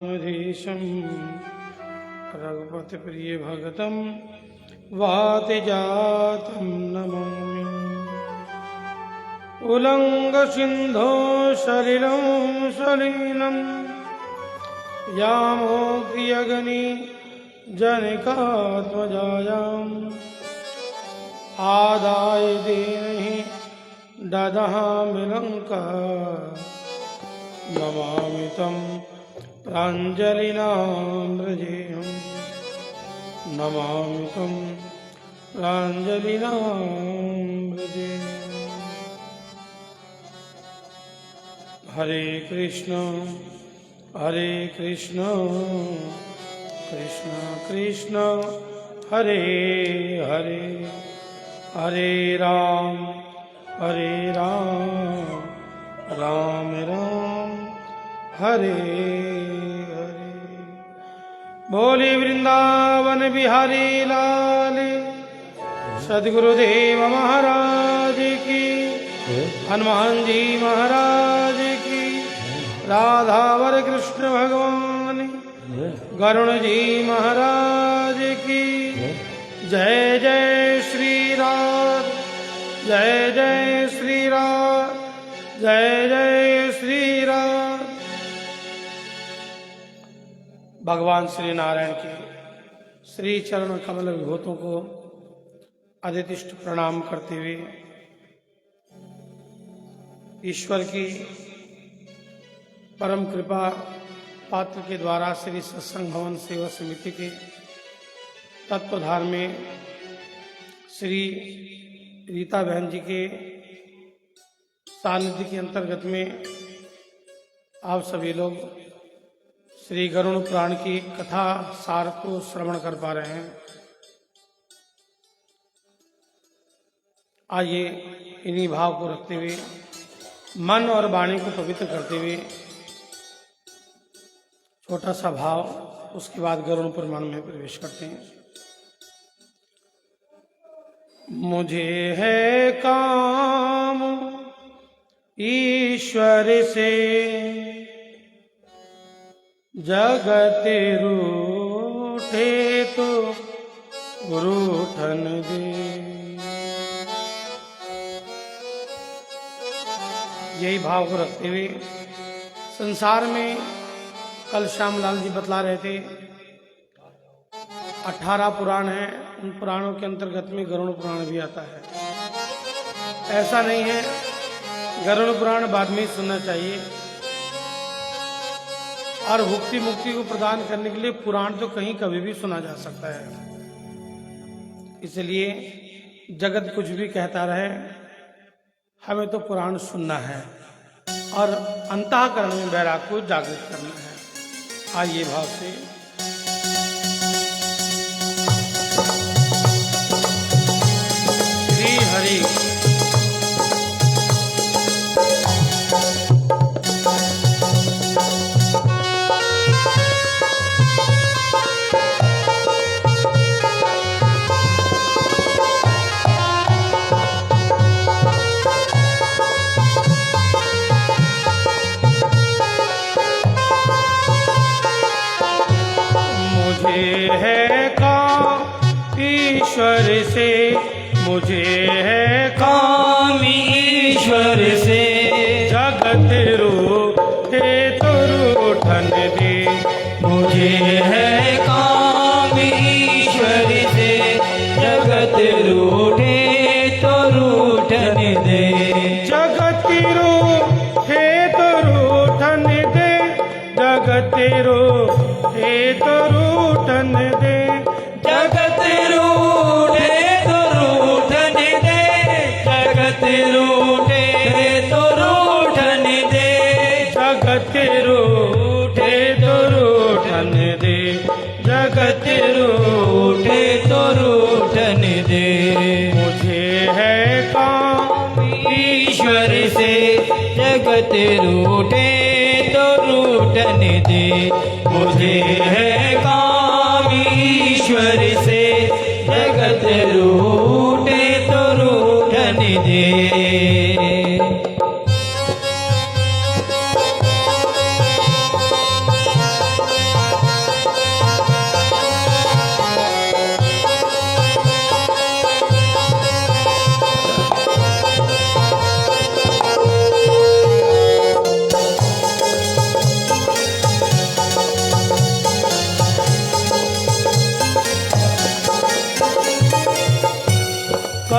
धीशं रघुपति प्रिय भगतं वातिजातं नमामि। उल्लंघ सिंधो सलिलं सलीलं यामोक्तियग्नि जनिकात्मजायाम् आदाय दीनहि ददहामि लंका नमामि तं प्राञ्जलिनाम्रजेयं नमामि तं प्राञ्जलिनाम्रजेयम्। हरे कृष्ण कृष्ण कृष्ण हरे हरे, हरे राम राम राम हरे हरे। बोले वृंदावन बिहारी लाल सद्गुरुदेव महाराज की, हनुमान जी महाराज की, राधावर कृष्ण भगवान गरुण जी महाराज की जय। जय श्री राम, जय जय श्री राम, जय जय श्री राम। भगवान श्री नारायण के श्री चरण कमल विभूतों को अधिष्ठ प्रणाम करते हुए ईश्वर की परम कृपा पात्र के द्वारा श्री सत्संग भवन सेवा समिति के तत्वधार में श्री रीता बहन जी के सानिध्य के अंतर्गत में आप सभी लोग श्री गरुड़ पुराण की कथा सार को श्रवण कर पा रहे हैं। आइए इन्हीं भाव को रखते हुए मन और वाणी को पवित्र करते हुए छोटा सा भाव, उसके बाद गरुड़ पुराण में प्रवेश करते हैं। मुझे है काम ईश्वर से जगत रूठे तो रूठन दे। यही भाव को रखते हुए संसार में कल श्यामलाल जी बतला रहे थे 18 पुराण हैं, उन पुराणों के अंतर्गत में गरुड़ पुराण भी आता है। ऐसा नहीं है, गरुड़ पुराण बाद में ही सुनना चाहिए। और भुक्ति मुक्ति को प्रदान करने के लिए पुराण तो कहीं कभी भी सुना जा सकता है। इसलिए जगत कुछ भी कहता रहे, हमें तो पुराण सुनना है और अंतःकरण में वैराग को जागृत करना है। आइए भाव से श्री हरि। ईश्वर से मुझे है काम ईश्वर से जगत रूठे तो रूठन दे। मुझे है काम ईश्वर से जगत रूठे तो रूठन दे। जगत रूठे तो रूठन दे, जगत रूठे तो रूठन दे। जगत रूठे तो रूठन दे, जगत रूठे तो रूठन दे। जगत रूठे तो रूठन दे, जगत रूठे तो रूठन दे। मुझे है काम ईश्वर से जगत रूठे तो रूठन दे। मुझे है काम ईश्वर से जगत रूठे तो रूठन दे।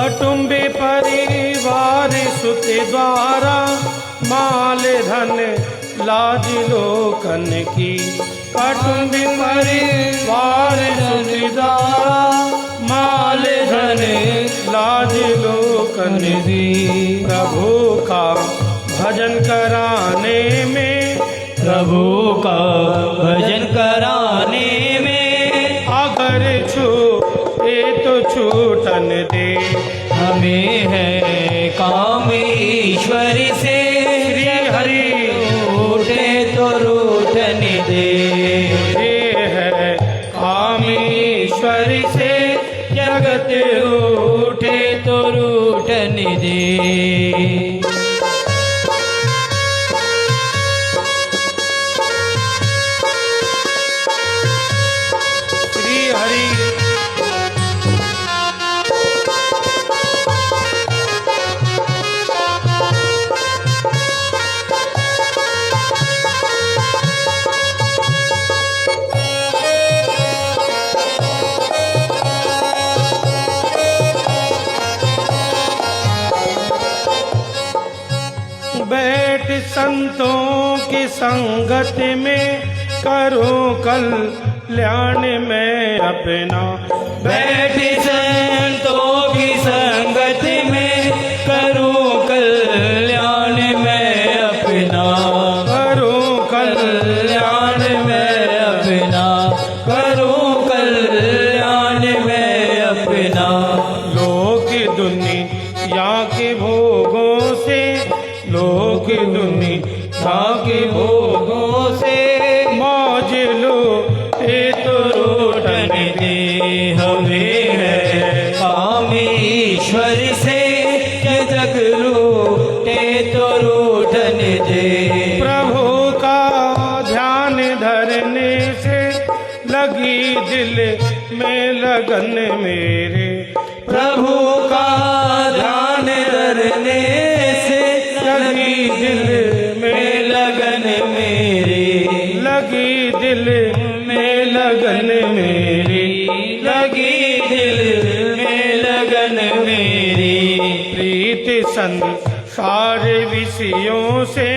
कटुम्बी परिवार सुत द्वारा माल धन लाज लोकन की। कटुम्बी परिवार सुत द्वारा माल धन लाज लोकन की। प्रभु का भजन कराने में, प्रभु का भजन कराने में, अगर छूटे तो छूटन दे। हमें है काम ईश्वर से, श्री हरि रूठे तो रूठन दे। ये है काम ईश्वर से, जगत रूठे तो रूठन दे। श्री हरि बैठ संतों की संगत में, करो कल्याण में अपना। बैठ संतों की संगत में, करूं कल्याण में अपना। करो कल्याण में अपना, करूं कल्याण में अपना। लोक दुनिया के भोगों से, लोक दुनिया के भोगों से मौज लो ये तो रूठन दे। हमें है काम ईश्वर से, जग रूठे तो रूठन दे। प्रभु का ध्यान धरने से लगी दिल में लगन मेरे। प्रभु का ध्यान धरने से, लगी दिल में लगन मेरी। लगी दिल में लगन मेरी। लगी दिल में लगन मेरी। प्रीत संसार विषयों से,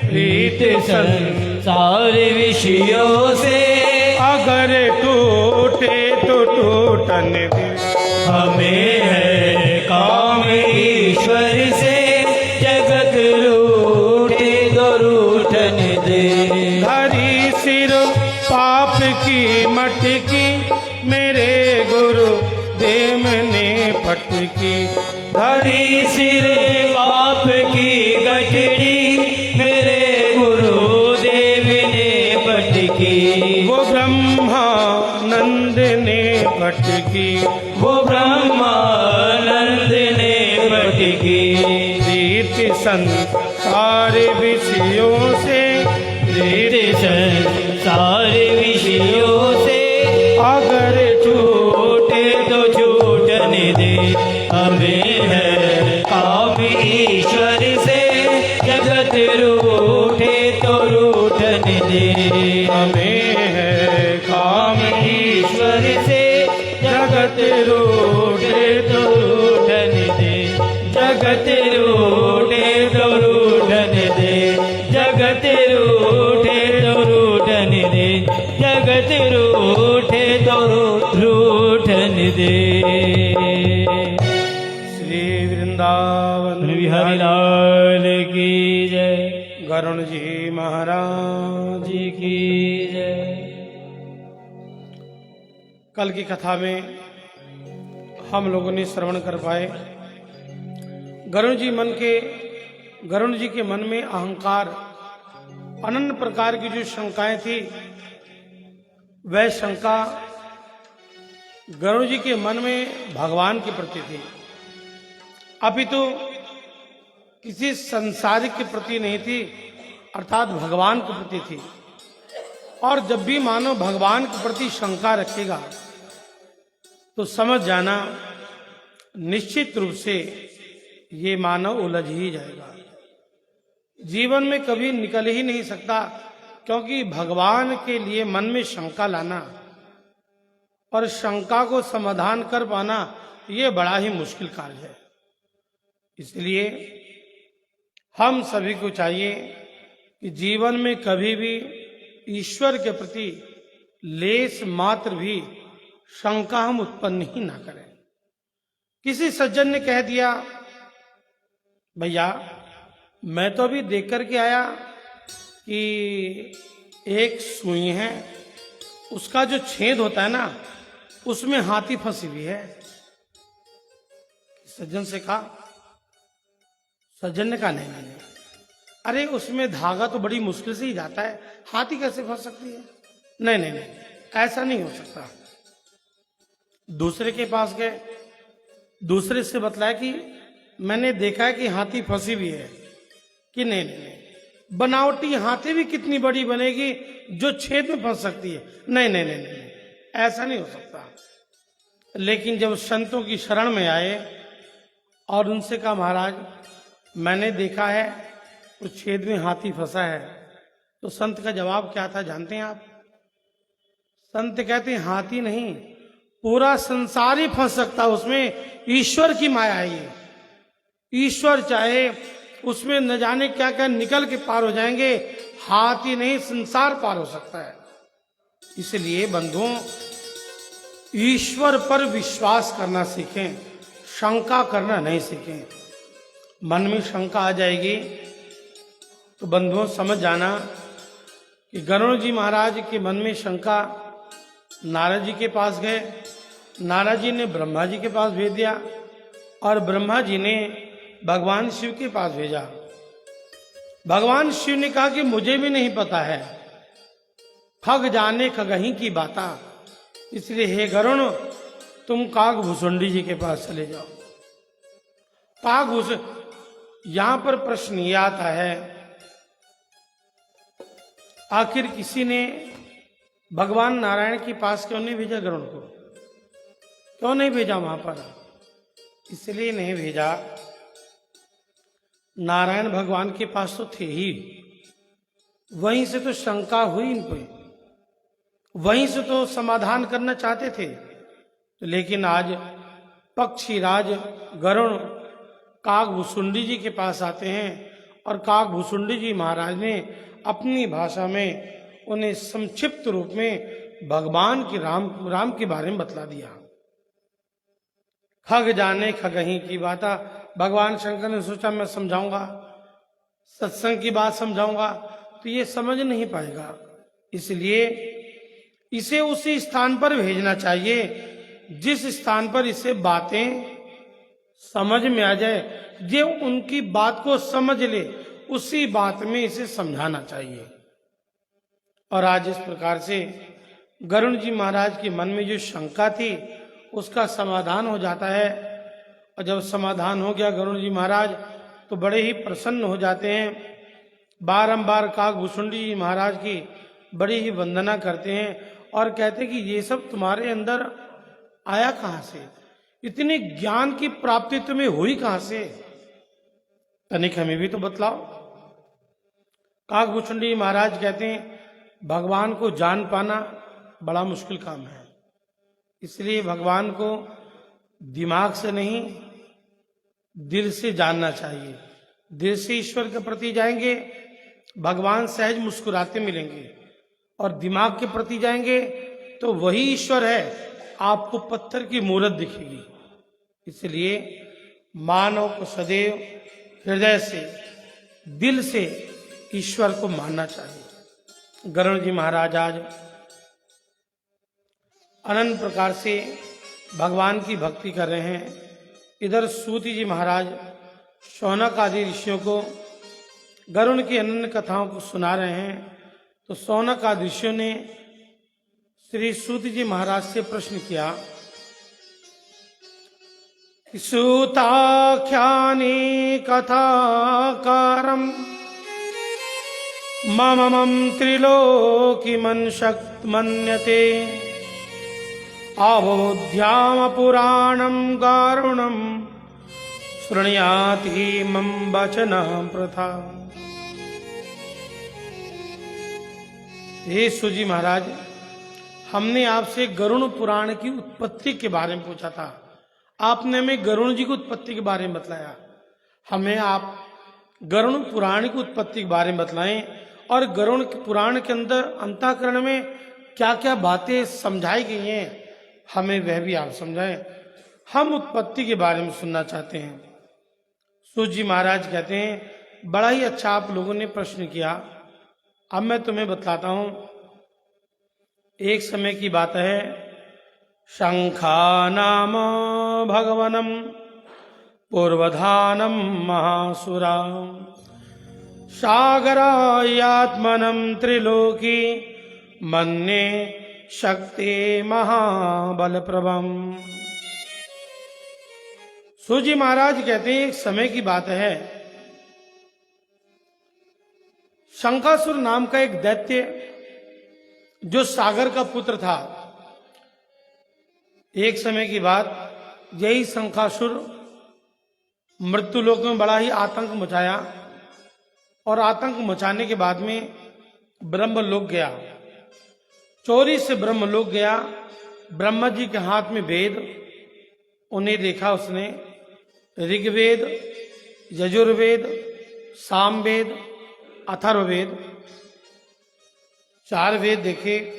प्रीत संसार विषयों से, अगर टूटे तो टूटन दे। हमें है काम ईश्वर से, जगत रूठे तो रूठन दे। धरी सिर पाप की मटकी, मेरे गुरु देव ने पटकी। धरी सिर पाप की गठड़ी, मेरे गुरुदेव ने पटकी। वो ब्रह्मानंद ने पटकी। वो ब्रह्मानंद ने पटकी। प्रीत संसार विषयों से, प्रीत संसार विषयों से, अगर छूटे तो छूटन दे। हमें है काम ईश्वर से, जगत रूठे तो रूठन दे। हमें है काम ईश्वर से, जगत रूठे तो रूठन दे। जगत रूठे तो रूठन दे। जगत रूठे तो रूठन दे। जगत रूठे तो रूठन दे। श्री वृंदावन बिहारी लाल की जय। गरुण जी महाराज जी की जय। कल की कथा में हम लोगों ने श्रवण कर पाए गरुण जी के मन में अहंकार, अनन्य प्रकार की जो शंकाएं थी, वह शंका गरुण जी के मन में भगवान के प्रति थी, अपितु किसी संसारिक के प्रति नहीं थी, अर्थात भगवान के प्रति थी। और जब भी मानव भगवान के प्रति शंका रखेगा तो समझ जाना निश्चित रूप से ये मानव उलझ ही जाएगा, जीवन में कभी निकल ही नहीं सकता। क्योंकि भगवान के लिए मन में शंका लाना और शंका को समाधान कर पाना, ये बड़ा ही मुश्किल कार्य है। इसलिए हम सभी को चाहिए कि जीवन में कभी भी ईश्वर के प्रति लेस मात्र भी शंका हम उत्पन्न ही ना करें। किसी सज्जन ने कह दिया, भैया मैं तो अभी देख करके आया कि एक सुई है, उसका जो छेद होता है ना, उसमें हाथी फंसी हुई है। सज्जन से कहा, सज्जन ने कहा नहीं, अरे उसमें धागा तो बड़ी मुश्किल से ही जाता है, हाथी कैसे फंस सकती है? नहीं, ऐसा नहीं हो सकता। दूसरे के पास गए, दूसरे से बतलाया कि मैंने देखा है कि हाथी फंसी हुई है। कि नहीं, बनावटी हाथी भी कितनी बड़ी बनेगी जो छेद में फंस सकती है? नहीं, ऐसा नहीं हो सकता। लेकिन जब संतों की शरण में आए और उनसे कहा, महाराज मैंने देखा है उस छेद में हाथी फंसा है, तो संत का जवाब क्या था जानते हैं आप? संत कहते हैं, हाथी नहीं, पूरा संसार ही फंस सकता है उसमें, ईश्वर की माया है ये। ईश्वर चाहे उसमें न जाने क्या क्या निकल के पार हो जाएंगे, हाथी नहीं, संसार पार हो सकता है। इसलिए बंधुओं, ईश्वर पर विश्वास करना सीखें, शंका करना नहीं सीखें। मन में शंका आ जाएगी तो बंधुओं समझ जाना कि गरुड़ जी महाराज के मन में शंका, नारद जी के पास गए, नारद जी ने ब्रह्मा जी के पास भेज दिया और ब्रह्मा जी ने भगवान शिव के पास भेजा। भगवान शिव ने कहा कि मुझे भी नहीं पता है, खग जाने खगही की बाता, इसलिए हे गरुण तुम काकभूषुंडी जी के पास चले जाओ। काकभूषुंडी, यहां पर प्रश्न ये आता है, आखिर किसी ने भगवान नारायण के पास क्यों नहीं भेजा गरुड़ को? क्यों नहीं भेजा वहां पर? इसलिए नहीं भेजा, नारायण भगवान के पास तो थे ही, वहीं से तो शंका हुई इन पे, वहीं से तो समाधान करना चाहते थे। लेकिन आज पक्षीराज गरुड़ काकभूषुंडी जी के पास आते हैं और काकभूषुंडी जी महाराज ने अपनी भाषा में उन्हें संक्षिप्त रूप में भगवान की राम के बारे में बतला दिया। खग जाने खगही की बाता, भगवान शंकर ने सोचा मैं समझाऊंगा, सत्संग की बात समझाऊंगा तो ये समझ नहीं पाएगा, इसलिए इसे उसी स्थान पर भेजना चाहिए जिस स्थान पर इसे बातें समझ में आ जाए, जो उनकी बात को समझ ले, उसी बात में इसे समझाना चाहिए। और आज इस प्रकार से गरुड़ जी महाराज के मन में जो शंका थी उसका समाधान हो जाता है। और जब समाधान हो गया गरुड़ जी महाराज तो बड़े ही प्रसन्न हो जाते हैं, बारंबार काकभूषुंडी जी महाराज की बड़ी ही वंदना करते हैं और कहते कि ये सब तुम्हारे अंदर आया कहां से, इतने ज्ञान की प्राप्ति तुम्हें हुई कहां से, तनिक हमें भी तो बतलाओ। काकभूषुंडी महाराज कहते हैं भगवान को जान पाना बड़ा मुश्किल काम है, इसलिए भगवान को दिमाग से नहीं दिल से जानना चाहिए। दिल से ईश्वर के प्रति जाएंगे, भगवान सहज मुस्कुराते मिलेंगे, और दिमाग के प्रति जाएंगे तो वही ईश्वर है, आपको पत्थर की मूर्त दिखेगी। इसलिए मानव को सदैव हृदय से, दिल से ईश्वर को मानना चाहिए। गरुड़ जी महाराज आज अनंत प्रकार से भगवान की भक्ति कर रहे हैं। इधर सूति जी महाराज शौनक आदि ऋषियों को गरुड़ की अनन्य कथाओं को सुना रहे हैं। तो शौनक आदि ऋषियों ने श्री सूति जी महाराज से प्रश्न किया, सूताख्याने कथाकारम मममं त्रिलोकी मन्शक्त मन्यते अवोध्याम पुराणम गारुणम शृणुयाति मम वचन प्रथा। हे सूजी महाराज, हमने आपसे गरुड़ पुराण की उत्पत्ति के बारे में पूछा था, आपने हमें गरुण जी की उत्पत्ति के बारे में बतलाया, हमें आप गरुण पुराण की उत्पत्ति के बारे में बतलाएं और गरुण पुराण के अंदर अंतःकरण में क्या क्या बातें समझाई गई हैं हमें वह भी आप समझाएं। हम उत्पत्ति के बारे में सुनना चाहते हैं। सूत जी महाराज कहते हैं बड़ा ही अच्छा आप लोगों ने प्रश्न किया। अब मैं तुम्हें बतलाता हूं। एक समय की बात है, शंखा नाम भगवनम पूर्वधानम महासुरा सागरायात्मनम त्रिलोकी मन्ये शक्ति महाबल प्रभम। सूजी महाराज कहते हैं एक समय की बात है, शंखासुर नाम का एक दैत्य जो सागर का पुत्र था। एक समय की बात, यही शंखासुर मृत्युलोक में बड़ा ही आतंक मचाया और आतंक मचाने के बाद में ब्रह्मलोक गया। चोरी से ब्रह्मलोक गया। ब्रह्मा जी के हाथ में वेद, उन्हें देखा उसने। ऋग्वेद, यजुर्वेद, सामवेद, अथर्ववेद, 4 वेद देखे।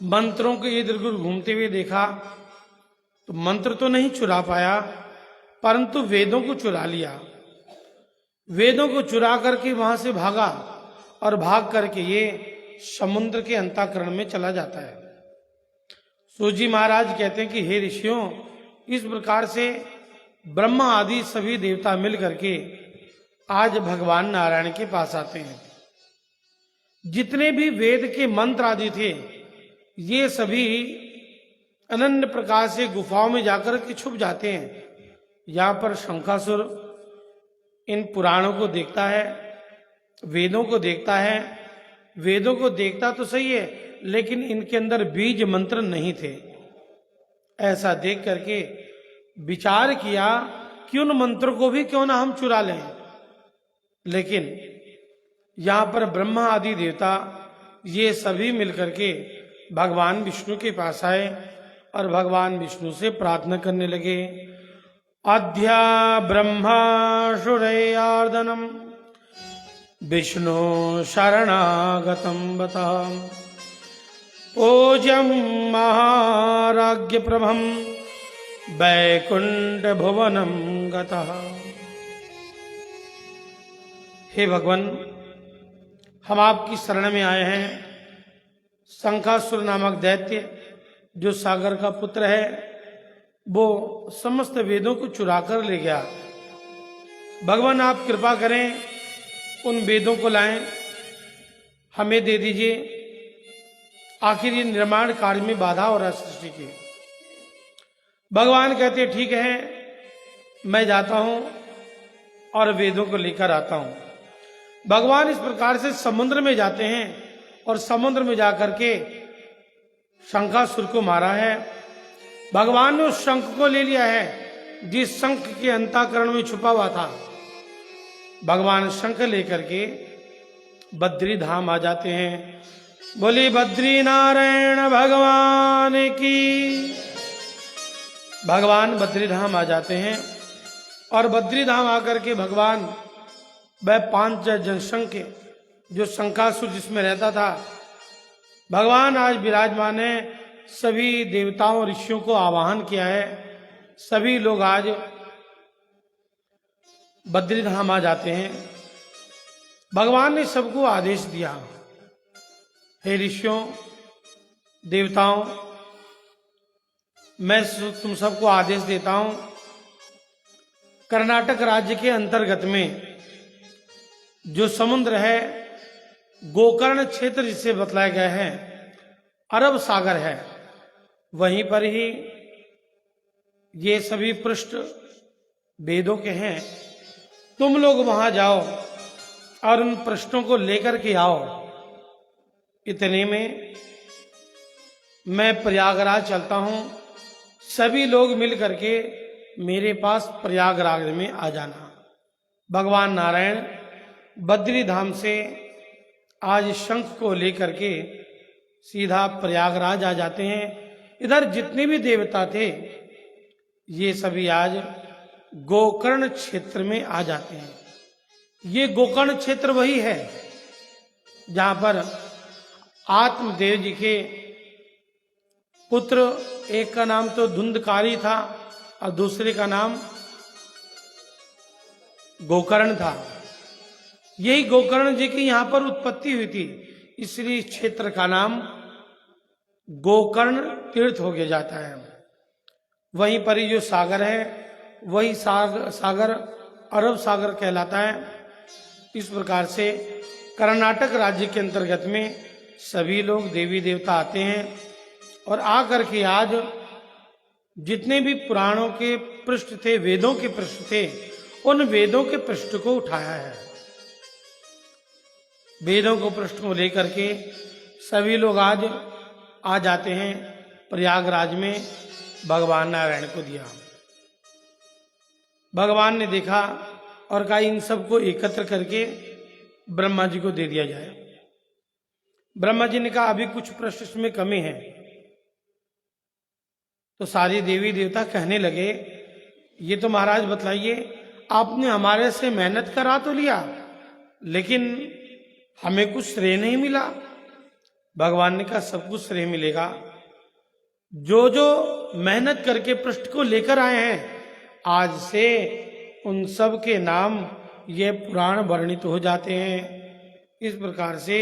मंत्रों के इधर उधर घूमते हुए देखा तो मंत्र तो नहीं चुरा पाया, परंतु वेदों को चुरा लिया। वेदों को चुरा करके वहां से भागा और भाग करके ये समुद्र के अंतःकरण में चला जाता है। सूजी महाराज कहते हैं कि हे ऋषियों, इस प्रकार से ब्रह्मा आदि सभी देवता मिल करके आज भगवान नारायण के पास आते हैं। जितने भी वेद के मंत्र आदि थे ये सभी अनन्य प्रकार से गुफाओं में जाकर के छुप जाते हैं। यहाँ पर शंखासुर इन पुराणों को देखता है, वेदों को देखता है। वेदों को देखता तो सही है, लेकिन इनके अंदर बीज मंत्र नहीं थे। ऐसा देख करके विचार किया कि उन मंत्रों को भी क्यों ना हम चुरा लें। लेकिन यहाँ पर ब्रह्मा आदि देवता ये सभी मिलकर के भगवान विष्णु के पास आए और भगवान विष्णु से प्रार्थना करने लगे। अध्या ब्रह्मा शुरयार्दनम विष्णु शरणागतम बता पूज्यम महाराज्य प्रभम वैकुंठ भुवनम गतः। हे भगवान, हम आपकी शरण में आए हैं। शंखासुर नामक दैत्य जो सागर का पुत्र है, वो समस्त वेदों को चुरा कर ले गया। भगवान आप कृपा करें, उन वेदों को लाएं, हमें दे दीजिए। आखिर ये निर्माण कार्य में बाधा हो रहा है सृष्टि की। भगवान कहते ठीक है, मैं जाता हूं और वेदों को लेकर आता हूं। भगवान इस प्रकार से समुद्र में जाते हैं और समुद्र में जाकर के शंखासुर को मारा है। भगवान ने उस शंख को ले लिया है जिस शंख के अंतःकरण में छुपा हुआ था। भगवान शंख लेकर के बद्री धाम आ जाते हैं। बोली बद्री नारायण भगवान की। भगवान बद्री धाम आ जाते हैं और बद्री धाम आकर के भगवान वह 5 जनसंघ के जो शंखासुर जिसमें रहता था, भगवान आज विराजमान है। सभी देवताओं ऋषियों को आवाहन किया है। सभी लोग आज बद्री धाम आ जाते हैं। भगवान ने सबको आदेश दिया, हे ऋषियों देवताओं, मैं तुम सबको आदेश देता हूं, कर्नाटक राज्य के अंतर्गत में जो समुद्र है, गोकर्ण क्षेत्र जिसे बतलाया गया है, अरब सागर है, वहीं पर ही ये सभी पृष्ठ वेदों के हैं। तुम लोग वहां जाओ और उन पृष्ठों को लेकर के आओ। इतने में मैं प्रयागराज चलता हूं, सभी लोग मिल करके मेरे पास प्रयागराज में आ जाना। भगवान नारायण बद्री धाम से आज शंख को लेकर के सीधा प्रयागराज आ जाते हैं। इधर जितने भी देवता थे ये सभी आज गोकर्ण क्षेत्र में आ जाते हैं। ये गोकर्ण क्षेत्र वही है जहां पर आत्मदेव जी के पुत्र, एक का नाम तो धुंधकारी था और दूसरे का नाम गोकर्ण था। यही गोकर्ण जी की यहां पर उत्पत्ति हुई थी, इसलिए इस क्षेत्र का नाम गोकर्ण तीर्थ हो गया जाता है। वहीं पर ही जो सागर है वही सागर अरब सागर कहलाता है। इस प्रकार से कर्नाटक राज्य के अंतर्गत में सभी लोग देवी देवता आते हैं और आकर के आज जितने भी पुराणों के पृष्ठ थे, वेदों के पृष्ठ थे, उन वेदों के पृष्ठ को उठाया है। वेदों को पृष्ठ को लेकर के सभी लोग आज आ जाते हैं। प्रयागराज में भगवान नारायण को दिया। भगवान ने देखा और कहा इन सबको एकत्र करके ब्रह्मा जी को दे दिया जाए। ब्रह्मा जी ने कहा अभी कुछ प्रश्न इसमें कमी है। तो सारी देवी देवता कहने लगे ये तो महाराज बतलाइए, आपने हमारे से मेहनत करा तो लिया लेकिन हमें कुछ श्रेय नहीं मिला। भगवान ने कहा सब कुछ श्रेय मिलेगा। जो जो मेहनत करके पृष्ठ को लेकर आए हैं आज से उन सब के नाम ये पुराण वर्णित हो जाते हैं। इस प्रकार से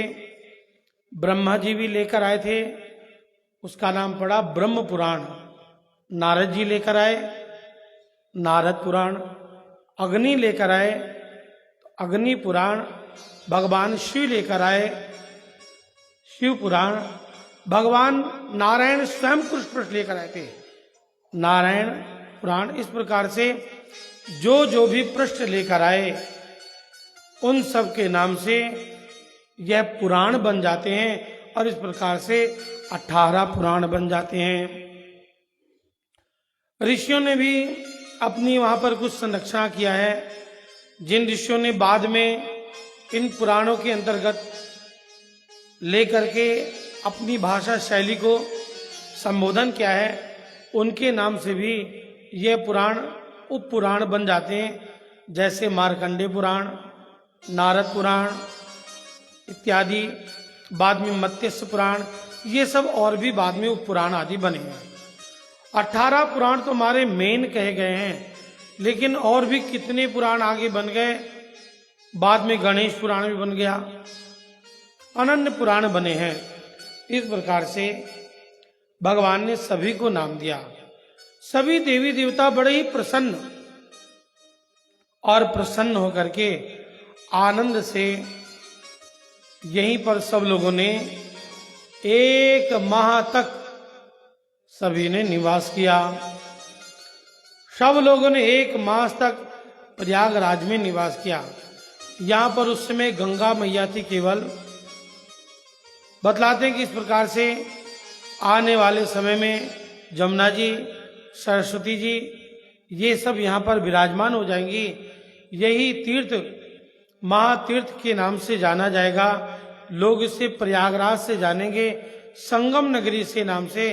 ब्रह्मा जी भी लेकर आए थे, उसका नाम पड़ा ब्रह्म पुराण। नारद जी लेकर आए नारद पुराण, अग्नि लेकर आए अग्नि पुराण, भगवान शिव लेकर आए शिव पुराण, भगवान नारायण स्वयं कुछ पृष्ठ लेकर आए थे नारायण पुराण। इस प्रकार से जो भी पृष्ठ लेकर आए उन सब के नाम से यह पुराण बन जाते हैं और इस प्रकार से 18 पुराण बन जाते हैं। ऋषियों ने भी अपनी वहां पर कुछ संरक्षण किया है। जिन ऋषियों ने बाद में इन पुराणों के अंतर्गत लेकर के अपनी भाषा शैली को संबोधन किया है, उनके नाम से भी ये पुराण उप पुराण बन जाते हैं। जैसे मार्कंडेय पुराण, नारद पुराण इत्यादि, बाद में मत्स्य पुराण, ये सब और भी बाद में उप पुराण आदि बने हैं। 18 पुराण तो हमारे मेन कहे गए हैं, लेकिन और भी कितने पुराण आगे बन गए। बाद में गणेश पुराण भी बन गया, अनन्य पुराण बने हैं। इस प्रकार से भगवान ने सभी को नाम दिया। सभी देवी देवता बड़े ही प्रसन्न और प्रसन्न होकर के आनंद से यहीं पर सब लोगों ने 1 माह तक सभी ने निवास किया। सब लोगों ने 1 मास तक प्रयागराज में निवास किया। यहाँ पर उस समय गंगा मैया थी केवल। बतलाते हैं कि इस प्रकार से आने वाले समय में जमुना जी, सरस्वती जी, ये सब यहाँ पर विराजमान हो जाएंगी। यही तीर्थ महातीर्थ के नाम से जाना जाएगा। लोग इसे प्रयागराज से जानेंगे, संगम नगरी से नाम से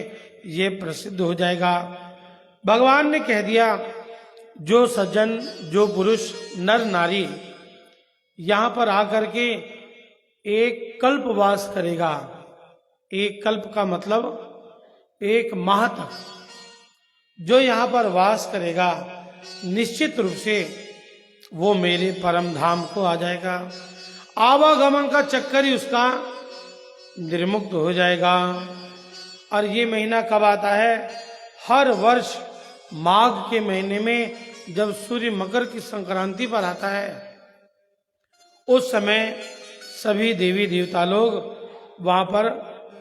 ये प्रसिद्ध हो जाएगा। भगवान ने कह दिया जो सज्जन, जो पुरुष, नर नारी यहाँ पर आकर के एक कल्प वास करेगा, एक कल्प का मतलब 1 माह तक जो यहाँ पर वास करेगा, निश्चित रूप से वो मेरे परम धाम को आ जाएगा। आवागमन का चक्कर ही उसका निर्मुक्त हो जाएगा। और ये महीना कब आता है? हर वर्ष माघ के महीने में जब सूर्य मकर की संक्रांति पर आता है, उस समय सभी देवी देवता लोग वहां पर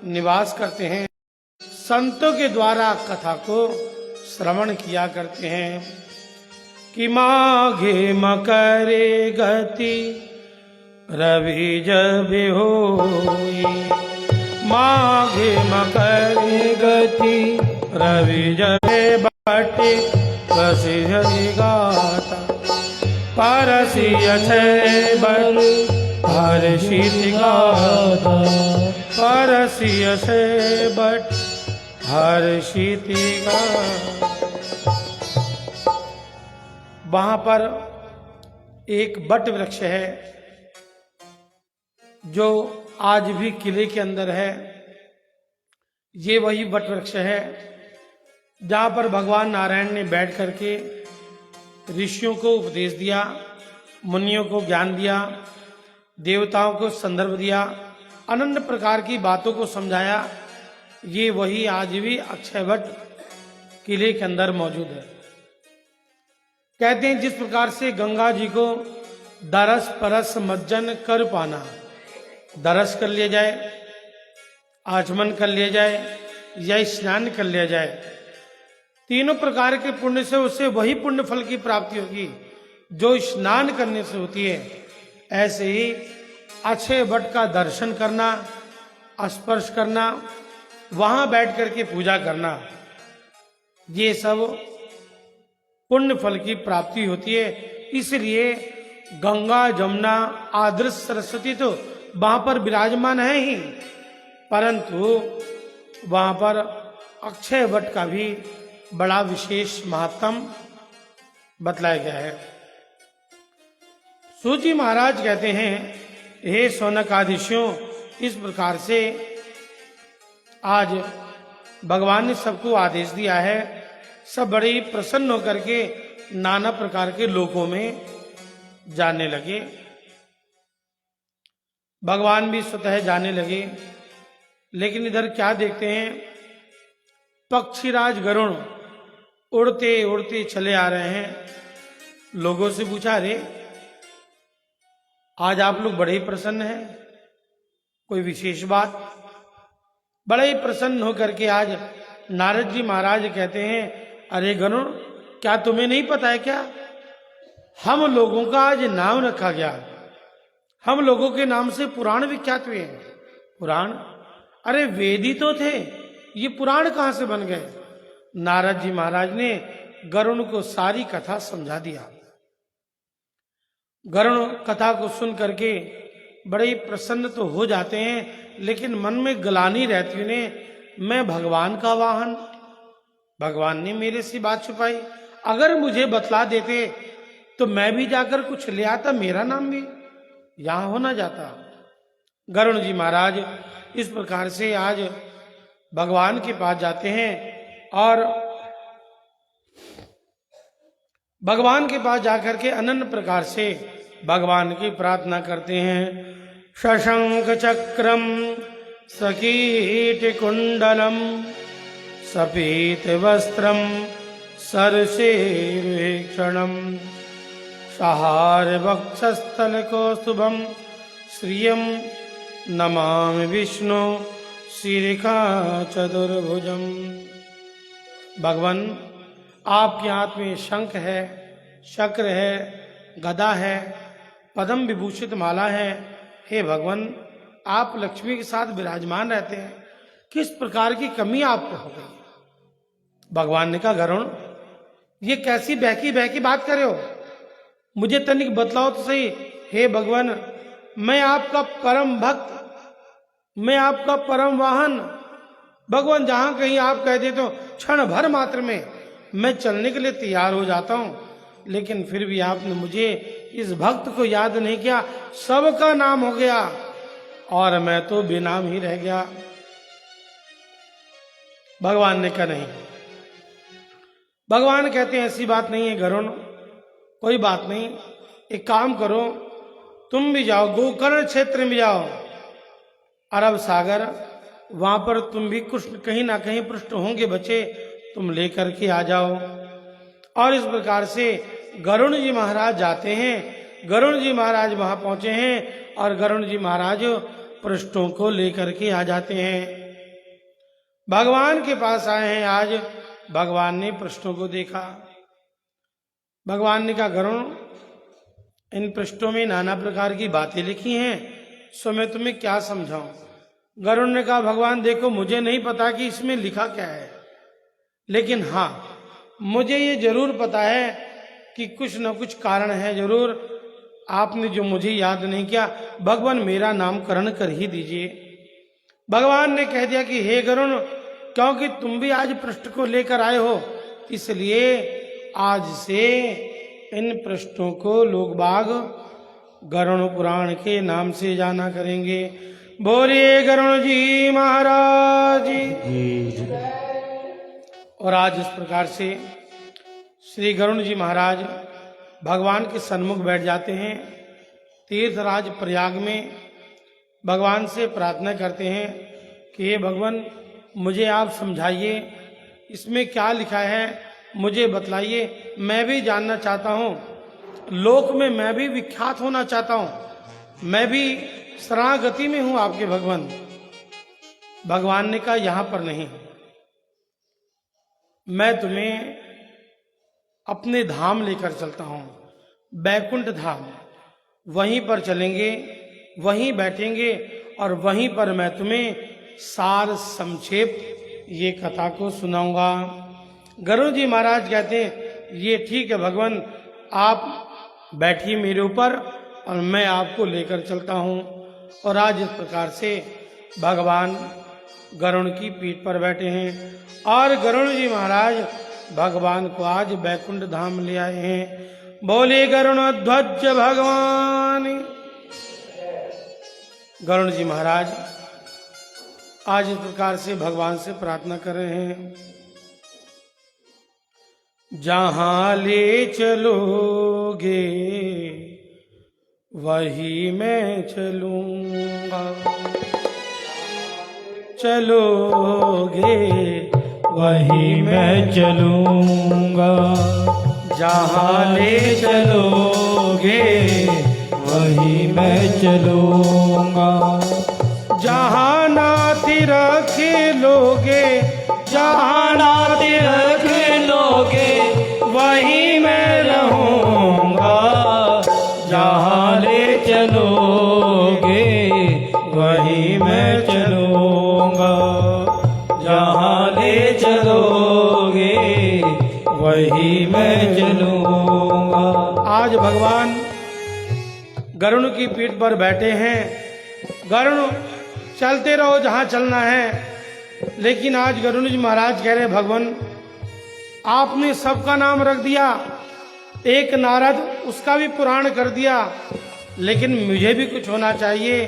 निवास करते हैं, संतों के द्वारा कथा को श्रवण किया करते हैं कि माघे मकरे गति रवि जब होई, माघे मकरे गति रवि जब बटे प्रसिद्धि गाता, परसिय छे बल हर्षित गाता, परसिय छे बट हर्षित गाता। वहां पर एक बट वृक्ष है जो आज भी किले के अंदर है। ये वही बट वृक्ष है जहां पर भगवान नारायण ने बैठ करके ऋषियों को उपदेश दिया, मुनियों को ज्ञान दिया, देवताओं को संदर्भ दिया, अनंत प्रकार की बातों को समझाया। ये वही आज भी अक्षयवट किले के अंदर मौजूद है। कहते हैं जिस प्रकार से गंगा जी को दरस परस मज्जन कर पाना, दरस कर लिया जाए, आचमन कर लिया जाए या स्नान कर लिया जाए, तीनों प्रकार के पुण्य से उसे वही पुण्य फल की प्राप्ति होगी जो स्नान करने से होती है। ऐसे ही अक्षय वट का दर्शन करना, स्पर्श करना, वहां बैठ करके पूजा करना, ये सब पुण्य फल की प्राप्ति होती है। इसलिए गंगा जमुना आदर्श सरस्वती तो वहां पर विराजमान है ही, परंतु वहां पर अक्षय वट का भी बड़ा विशेष महत्व बतलाया गया है। सूची महाराज कहते हैं, हे शौनकादिशों, इस प्रकार से आज भगवान ने सबको आदेश दिया है। सब बड़े ही प्रसन्न होकर के नाना प्रकार के लोकों में जाने लगे। भगवान भी स्वतः जाने लगे। लेकिन इधर क्या देखते हैं, पक्षीराज गरुण उड़ते उड़ते चले आ रहे हैं। लोगों से पूछा, अरे आज आप लोग बड़े ही प्रसन्न हैं, कोई विशेष बात? बड़े ही प्रसन्न होकर के आज नारद जी महाराज कहते हैं, अरे गरुण, क्या तुम्हें नहीं पता है क्या, हम लोगों का आज नाम रखा गया, हम लोगों के नाम से पुराण विख्यात हुए हैं। पुराण? अरे वेद ही तो थे, ये पुराण कहां से बन गए? नारद जी महाराज ने गरुण को सारी कथा समझा दिया। गरुण कथा को सुन करके बड़े ही प्रसन्न तो हो जाते हैं, लेकिन मन में ग्लानि रहती उन्हें, मैं भगवान का वाहन, भगवान ने मेरे से बात छुपाई। अगर मुझे बतला देते तो मैं भी जाकर कुछ ले आता, मेरा नाम भी यहां हो ना जाता। गरुण जी महाराज इस प्रकार से आज भगवान के पास जाते हैं और भगवान के पास जाकर के अनन्य प्रकार से भगवान की प्रार्थना करते हैं। शशंक चक्रम सकीट कुंडलम सपीत वस्त्रम सरसेक्षणम सहार वक्षस्थल कौस्तुभम श्रियम नमामि विष्णु शिरिका चतुर्भुजम। भगवान, आपके हाथ में शंख है, चक्र है, गदा है, पद्म विभूषित माला है। हे भगवान, आप लक्ष्मी के साथ विराजमान रहते हैं, किस प्रकार की कमी आपको हो गई? भगवान ने कहा, गरुण, ये कैसी बहकी बहकी बात कर रहे हो, मुझे तनिक बतलाओ तो सही। हे भगवान, मैं आपका परम भक्त, मैं आपका परम वाहन। भगवान, जहां कहीं आप कह दे तो क्षण भर मात्र में मैं चलने के लिए तैयार हो जाता हूं, लेकिन फिर भी आपने मुझे इस भक्त को याद नहीं किया। सबका नाम हो गया और मैं तो बेनाम ही रह गया। भगवान ने कहा, नहीं। भगवान कहते हैं, ऐसी बात नहीं है गरुण, कोई बात नहीं। एक काम करो, तुम भी जाओ, गोकर्ण क्षेत्र में जाओ, अरब सागर, वहां पर तुम भी कृष्ण कहीं ना कहीं पृष्ठ होंगे बचे, तुम लेकर के आ जाओ। और इस प्रकार से गरुण जी महाराज जाते हैं। गरुण जी महाराज वहां पहुंचे हैं और गरुण जी महाराज पृष्ठों को लेकर के आ जाते हैं। भगवान के पास आए हैं। आज भगवान ने पृष्ठों को देखा। भगवान ने कहा, गरुण, इन पृष्ठों में नाना प्रकार की बातें लिखी हैं, सो मैं तुम्हें क्या समझाऊं? गरुण ने कहा, भगवान देखो, मुझे नहीं पता कि इसमें लिखा क्या है, लेकिन हाँ, मुझे ये जरूर पता है कि कुछ न कुछ कारण है जरूर। आपने जो मुझे याद नहीं किया, भगवान मेरा नामकरण कर ही दीजिए। भगवान ने कह दिया कि हे गरुण, क्योंकि तुम भी आज पृष्ठ को लेकर आए हो, इसलिए आज से इन प्रश्नों को लोग बाग गरुण पुराण के नाम से जाना करेंगे। बोलिए गरुण जी महाराज जी। और आज इस प्रकार से श्री गरुण जी महाराज भगवान के सन्मुख बैठ जाते हैं। तीर्थराज प्रयाग में भगवान से प्रार्थना करते हैं कि हे भगवान, मुझे आप समझाइए, इसमें क्या लिखा है मुझे बतलाइए, मैं भी जानना चाहता हूँ, लोक में मैं भी विख्यात होना चाहता हूँ, मैं भी शरणागति में हूँ आपके भगवान। भगवान ने कहा यहाँ पर नहीं, मैं तुम्हें अपने धाम लेकर चलता हूँ, बैकुंठ धाम। वहीं पर चलेंगे, वहीं बैठेंगे और वहीं पर मैं तुम्हें सार संक्षेप ये कथा को सुनाऊंगा। गरुड़ जी महाराज कहते हैं ये ठीक है भगवान, आप बैठिए मेरे ऊपर और मैं आपको लेकर चलता हूँ। और आज इस प्रकार से भगवान गरुड़ की पीठ पर बैठे हैं और गरुड़ जी महाराज भगवान को आज बैकुंठ धाम ले आए हैं। बोले गरुण ध्वज भगवान। गरुड़ जी महाराज आज इस प्रकार से भगवान से प्रार्थना कर रहे हैं, जहां ले चलोगे वही मैं चलूंगा, चलोगे वही मैं चलूंगा, जहां ले चलोगे वही मैं चलूंगा, जहां नाथ रख लोगे, जहां नाथ रख लोगे वहीं मैं रहूंगा, जहां ले चलोगे वही मैं चलूंगा, जहां ले चलोगे वही मैं चलूंगा। आज भगवान गरुड़ की पीठ पर बैठे हैं। गरुड़ चलते रहो जहां चलना है, लेकिन आज गरुड़ जी महाराज कह रहे भगवान, आपने सबका नाम रख दिया, एक नारद उसका भी पुराण कर दिया, लेकिन मुझे भी कुछ होना चाहिए।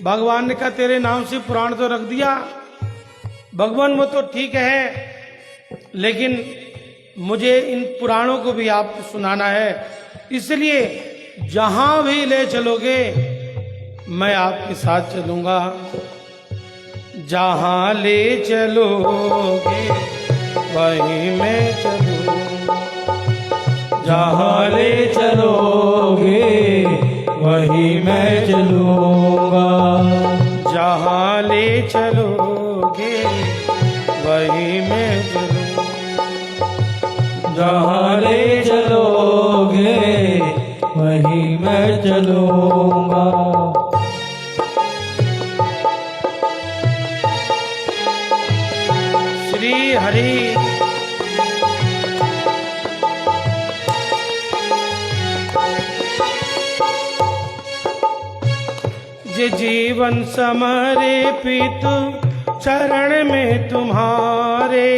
भगवान ने कहा तेरे नाम से पुराण तो रख दिया भगवान, वो तो ठीक है, लेकिन मुझे इन पुराणों को भी आपको सुनाना है, इसलिए जहां भी ले चलोगे मैं आपके साथ चलूंगा, जहां ले चलोगे वहीं मैं चलूंगा, जहां ले चलोगे वही मैं चलूंगा, जहां ले चलोगे वहीं मैं चलूंगा, जहां ले चलोगे वही मैं चलूंगा। श्री हरि जे जीवन समर्पित चरण में तुम्हारे,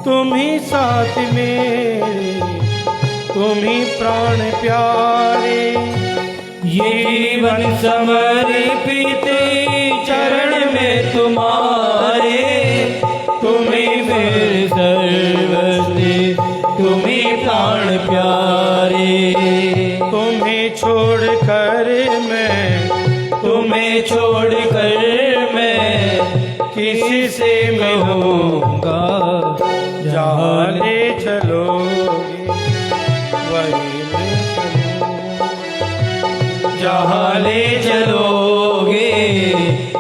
तुम ही साथ मेरे, तुम ही प्राण प्यारे, जीवन समर्पित चरण में तुम्हारे, तुम्ही मेरे सर्वस्व, तुम्ही प्राण प्यारे, तुम्हें छोड़ कर मैं, तुम्हें छोड़ कर मैं किसी से मिलूंगा, जहाँ ले चलोगे वही मैं चलूंगा, जहाँ ले चलोगे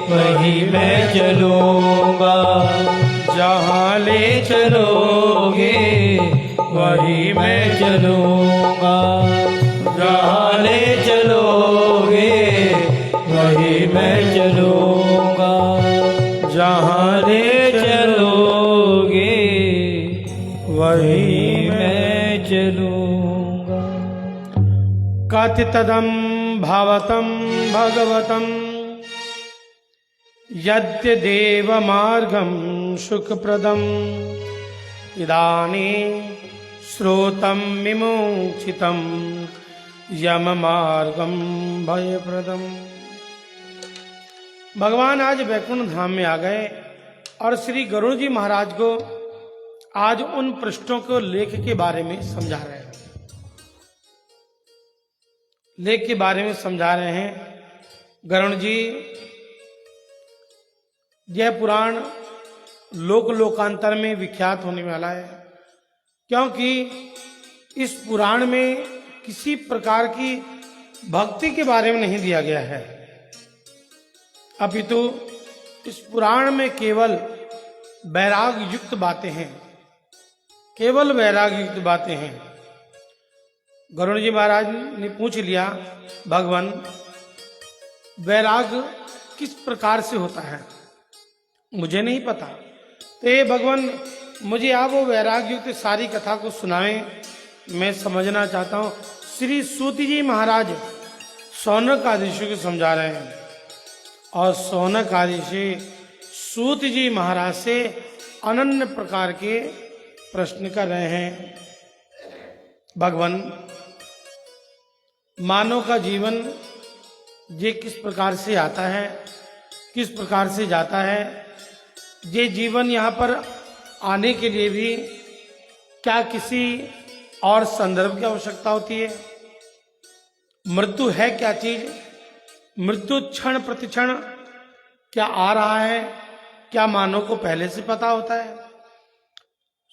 वही मैं चलूंगा, जहाँ ले चलोगे वही मैं चलूंगा, जहाँ ले चलोगे वही मैं चलूंगा, जहाँ ले चलोगे वही मैं चलूंगा। कथितदं भावतं भगवतं यद्य देवमार्गं सुखप्रदम् इदानीं श्रोतम विमोचितम यम मार्गम भयप्रदम। भगवान आज वैकुंठ धाम में आ गए और श्री गरुड़ जी महाराज को आज उन पृष्ठों को लेख के बारे में समझा रहे हैं। लेख के बारे में समझा रहे हैं। गरुड़ जी, यह पुराण लोक लोकांतर में विख्यात होने वाला है, क्योंकि इस पुराण में किसी प्रकार की भक्ति के बारे में नहीं दिया गया है, अपितु इस पुराण में केवल वैराग युक्त बातें हैं, केवल वैराग युक्त बातें हैं। गरुड़ जी महाराज ने पूछ लिया, भगवान वैराग किस प्रकार से होता है? मुझे नहीं पता। तो ये भगवान मुझे आप वो वैराग युक्त सारी कथा को सुनाएं, मैं समझना चाहता हूँ। श्री सूत जी महाराज शौनक आदिशि को समझा रहे हैं और शौनक आदिशि सूत जी महाराज से अनन्य प्रकार के प्रश्न कर रहे हैं। भगवान, मानव का जीवन ये किस प्रकार से आता है, किस प्रकार से जाता है? ये जीवन यहाँ पर आने के लिए भी क्या किसी और संदर्भ की आवश्यकता होती है? मृत्यु है क्या चीज? मृत्यु क्षण प्रतिक्षण क्या आ रहा है? क्या मानव को पहले से पता होता है?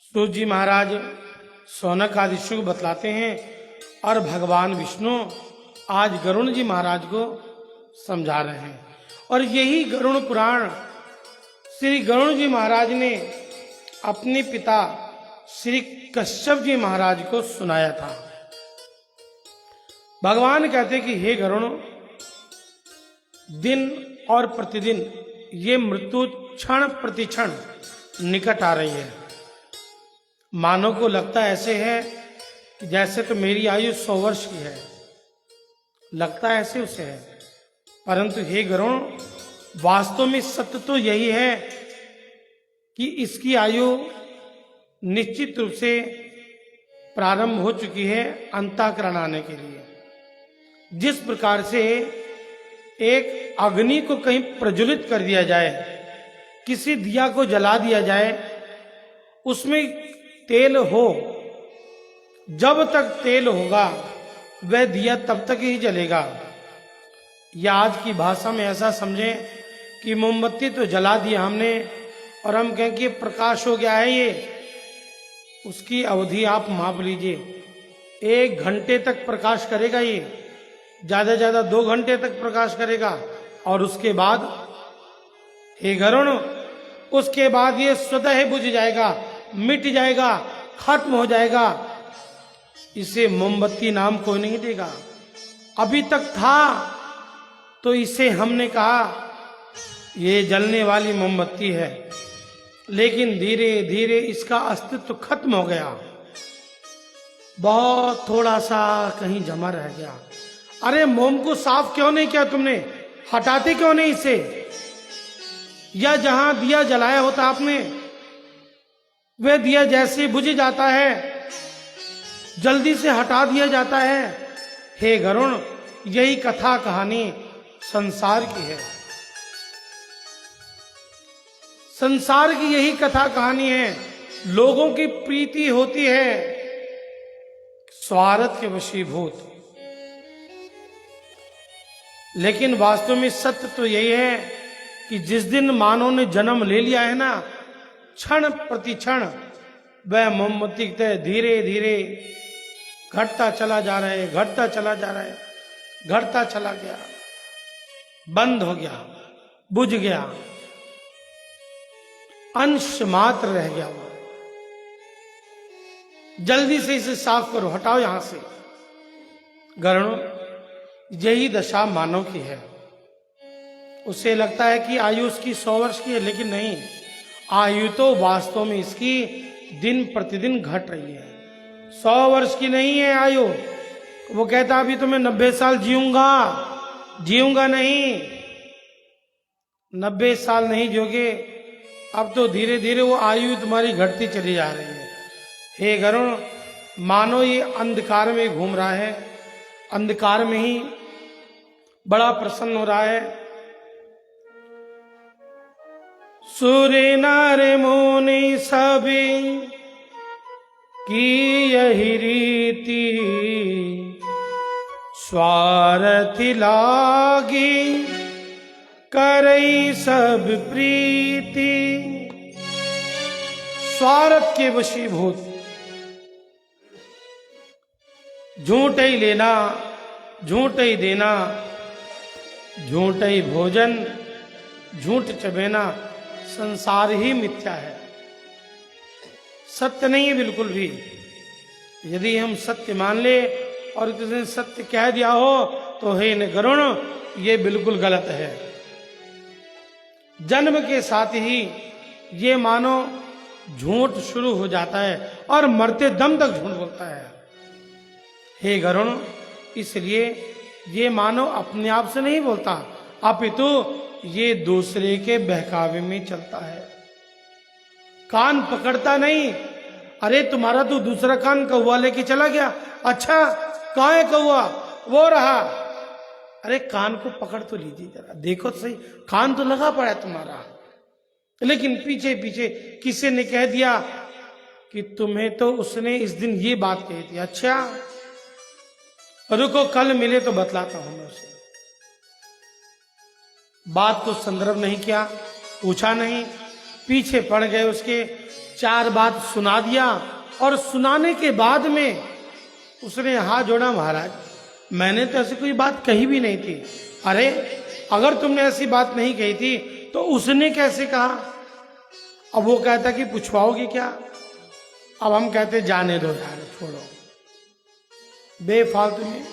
सूत जी महाराज शौनक आदिशि को बतलाते हैं और भगवान विष्णु आज गरुड़ जी महाराज को समझा रहे हैं। और यही गरुड़ पुराण श्री गरुड़ जी महाराज ने अपने पिता श्री कश्यप जी महाराज को सुनाया था। भगवान कहते कि हे गरुड़, दिन और प्रतिदिन ये मृत्यु क्षण प्रतिक्षण निकट आ रही है। मानव को लगता ऐसे है कि जैसे तो मेरी आयु 100 वर्ष की है, लगता ऐसे उसे है, परंतु हे गरुड़, वास्तव में सत्य तो यही है कि इसकी आयु निश्चित रूप से प्रारंभ हो चुकी है अंतःकरण आने के लिए। जिस प्रकार से एक अग्नि को कहीं प्रज्वलित कर दिया जाए, किसी दिया को जला दिया जाए, उसमें तेल हो, जब तक तेल होगा वह दिया तब तक ही जलेगा। या आज की भाषा में ऐसा समझें कि मोमबत्ती तो जला दिया हमने और हम कहें कि प्रकाश हो गया है, ये उसकी अवधि आप माप लीजिए, 1 घंटे तक प्रकाश करेगा, ये ज्यादा ज्यादा 2 घंटे तक प्रकाश करेगा और उसके बाद हे गरुड़, उसके बाद ये स्वतः बुझ जाएगा, मिट जाएगा, खत्म हो जाएगा। इसे मोमबत्ती नाम कोई नहीं देगा। अभी तक था तो इसे हमने कहा ये जलने वाली मोमबत्ती है, लेकिन धीरे धीरे इसका अस्तित्व खत्म हो गया, बहुत थोड़ा सा कहीं जमा रह गया। अरे मोम को साफ क्यों नहीं किया तुमने? हटाते क्यों नहीं इसे? या जहां दिया जलाया होता आपने, वह दिया जैसे बुझ जाता है जल्दी से हटा दिया जाता है। हे गरुड़, यही कथा कहानी संसार की है। संसार की यही कथा कहानी है। लोगों की प्रीति होती है स्वार्थ के वशीभूत, लेकिन वास्तव में सत्य तो यही है कि जिस दिन मानव ने जन्म ले लिया है ना, क्षण प्रतिक्षण वह मोमबत्ती की तरह धीरे धीरे घटता चला जा रहा है, घटता चला जा रहा है, घटता चला गया, बंद हो गया, बुझ गया, अंश मात्र रह गया वो। जल्दी से इसे साफ करो, हटाओ यहां से। गरुड़, यही दशा मानव की है। उसे लगता है कि आयु उसकी 100 वर्ष की है, लेकिन नहीं, आयु तो वास्तव में इसकी दिन प्रतिदिन घट रही है। 100 वर्ष की नहीं है आयु। वो कहता अभी तो मैं 90 साल जीऊंगा नहीं। 90 साल नहीं जियोगे, अब तो धीरे धीरे वो आयु तुम्हारी घटती चली जा रही है। हे गरुड़, मानो ये अंधकार में घूम रहा है, अंधकार में ही बड़ा प्रसन्न हो रहा है। सूर्य नर मुनि सभी की यही रीति, स्वार्थी लागी करई सब प्रीति। स्वार्थ के वशीभूत, झूठ ही लेना, झूठ ही देना, झूठ ही भोजन, झूठ चबेना, संसार ही मिथ्या है, सत्य नहीं है बिल्कुल भी। यदि हम सत्य मान ले और किसी ने सत्य कह दिया हो तो हे न गरुण, ये बिल्कुल गलत है। जन्म के साथ ही ये मानो झूठ शुरू हो जाता है और मरते दम तक झूठ बोलता है। हे गरुण, इसलिए ये मानो अपने आप से नहीं बोलता, अपितु ये दूसरे के बहकावे में चलता है। कान पकड़ता नहीं। अरे तुम्हारा तो दूसरा कान कौवा लेके चला गया, अच्छा कहाँ है कौवा? वो रहा। अरे कान को पकड़ तो लीजिए जरा, देखो तो सही, कान तो लगा पड़ा है तुम्हारा, लेकिन पीछे पीछे किसी ने कह दिया कि तुम्हें तो उसने इस दिन ये बात कही थी। अच्छा रुको, कल मिले तो बतलाता हूं मैं उसे। बात को संदर्भ नहीं किया, पूछा नहीं, पीछे पड़ गए उसके, चार बात सुना दिया और सुनाने के बाद में उसने हाथ जोड़ा, महाराज मैंने तो ऐसी कोई बात कही भी नहीं थी। अरे अगर तुमने ऐसी बात नहीं कही थी तो उसने कैसे कहा? अब वो कहता कि पूछवाओगे क्या? अब हम कहते जाने दो यार, छोड़ो बेफालतू में।